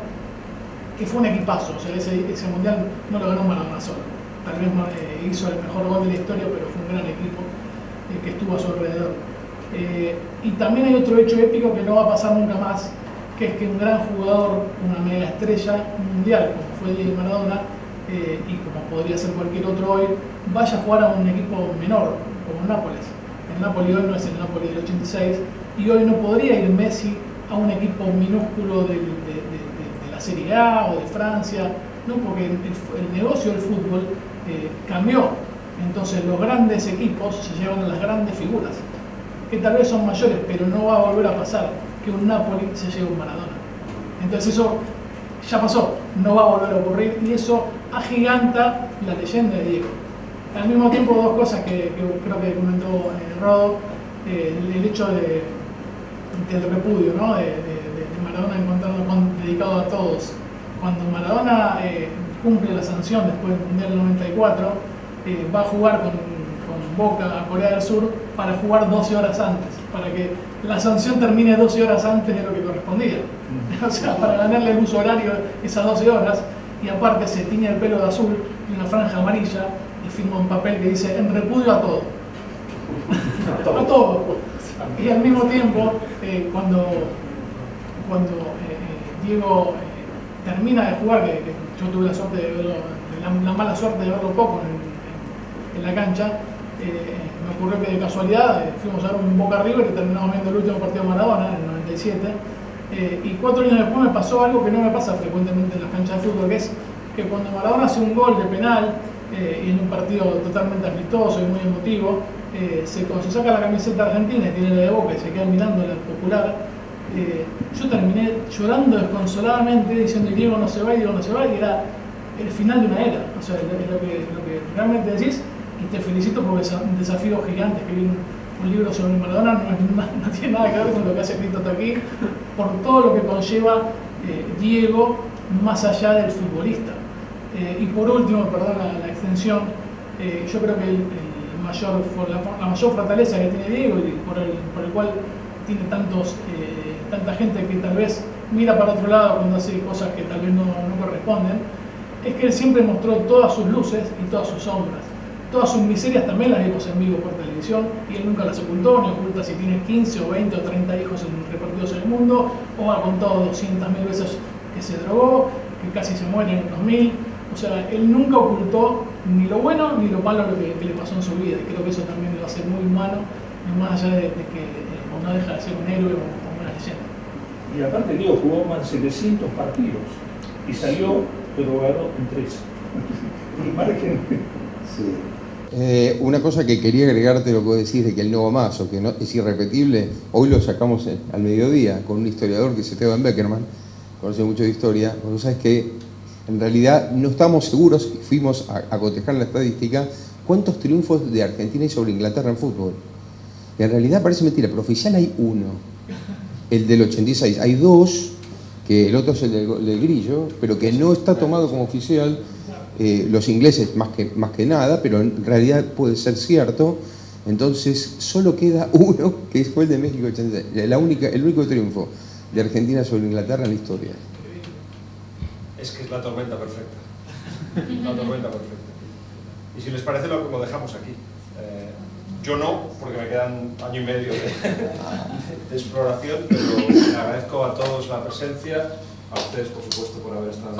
que fue un equipazo. O sea, ese Mundial no lo ganó Maradona solo. Tal vez hizo el mejor gol de la historia, pero fue un gran equipo que estuvo a su alrededor. Y también hay otro hecho épico que no va a pasar nunca más, que es que un gran jugador, una mega estrella mundial, como fue Diego Maradona, y como podría ser cualquier otro hoy, vaya a jugar a un equipo menor, como Nápoles. El Napoli hoy no es el Napoli del 86, y hoy no podría ir Messi a un equipo minúsculo de la Serie A o de Francia, no, porque el negocio del fútbol cambió. Entonces los grandes equipos se llevan a las grandes figuras, que tal vez son mayores, pero no va a volver a pasar que un Napoli se lleve un Maradona. Entonces eso ya pasó, no va a volver a ocurrir, y eso agiganta la leyenda de Diego. Al mismo tiempo, dos cosas que creo que comentó Rodo, el hecho del repudio, ¿no? de Maradona dedicado a todos. Cuando Maradona cumple la sanción después del Mundial del 94, va a jugar con Boca a Corea del Sur para jugar 12 horas antes, para que la sanción termine 12 horas antes de lo que correspondía. O sea, para ganarle el uso horario esas 12 horas, y aparte se tiñe el pelo de azul y una franja amarilla y firma un papel que dice en repudio a todo. A todo. Y al mismo tiempo, cuando Diego termina de jugar, que yo tuve la suerte de verlo, la mala suerte de verlo poco en la cancha, me ocurrió que de casualidad fuimos a ver un Boca River y terminamos viendo el último partido de Maradona en el 97, y 4 años después me pasó algo que no me pasa frecuentemente en las canchas de fútbol, que es que cuando Maradona hace un gol de penal y en un partido totalmente amistoso y muy emotivo, cuando se saca la camiseta argentina y tiene la de Boca y se queda mirando la popular, yo terminé llorando desconsoladamente diciendo Diego no se va, Diego no se va, y era el final de una era. O sea, es lo que realmente decís, y te felicito porque es un desafío gigante. Escribir un libro sobre Maradona no tiene nada que ver con lo que has escrito hasta aquí, por todo lo que conlleva Diego más allá del futbolista. Y por último, perdón la extensión, yo creo que la mayor fortaleza que tiene Diego y por el cual tiene tanta gente que tal vez mira para otro lado cuando hace cosas que tal vez no corresponden, es que él siempre mostró todas sus luces y todas sus sombras. Todas sus miserias también las vimos en vivo por televisión, y él nunca las ocultó, ni oculta si tiene 15 o 20 o 30 hijos repartidos en el mundo, o ha contado 200.000 veces que se drogó, que casi se muere en el 2000. O sea, él nunca ocultó ni lo bueno ni lo malo que le pasó en su vida, y creo que eso también le va a ser muy humano, más allá de que no deja de ser un héroe o una leyenda. Y aparte Diego jugó más de 700 partidos y salió drogado en 3. Margen. Sí. Una cosa que quería agregarte lo que vos decís de que él no va más o que no, es irrepetible, hoy lo sacamos al mediodía con un historiador que es Esteban Beckerman, conoce mucho de historia. Vos sabés que en realidad no estamos seguros, fuimos a cotejar la estadística, cuántos triunfos de Argentina hay sobre Inglaterra en fútbol. Y en realidad parece mentira, pero oficial hay uno, el del 86. Hay 2, que el otro es el del Grillo, pero que no está tomado como oficial. Los ingleses más que nada, pero en realidad puede ser cierto. Entonces solo queda uno, que fue el de México 86, el único triunfo de Argentina sobre Inglaterra en la historia. Es que es la tormenta perfecta. La tormenta perfecta. Y si les parece lo dejamos aquí. Yo no, porque me quedan año y medio de exploración, pero le agradezco a todos la presencia, a ustedes por supuesto por haber estado en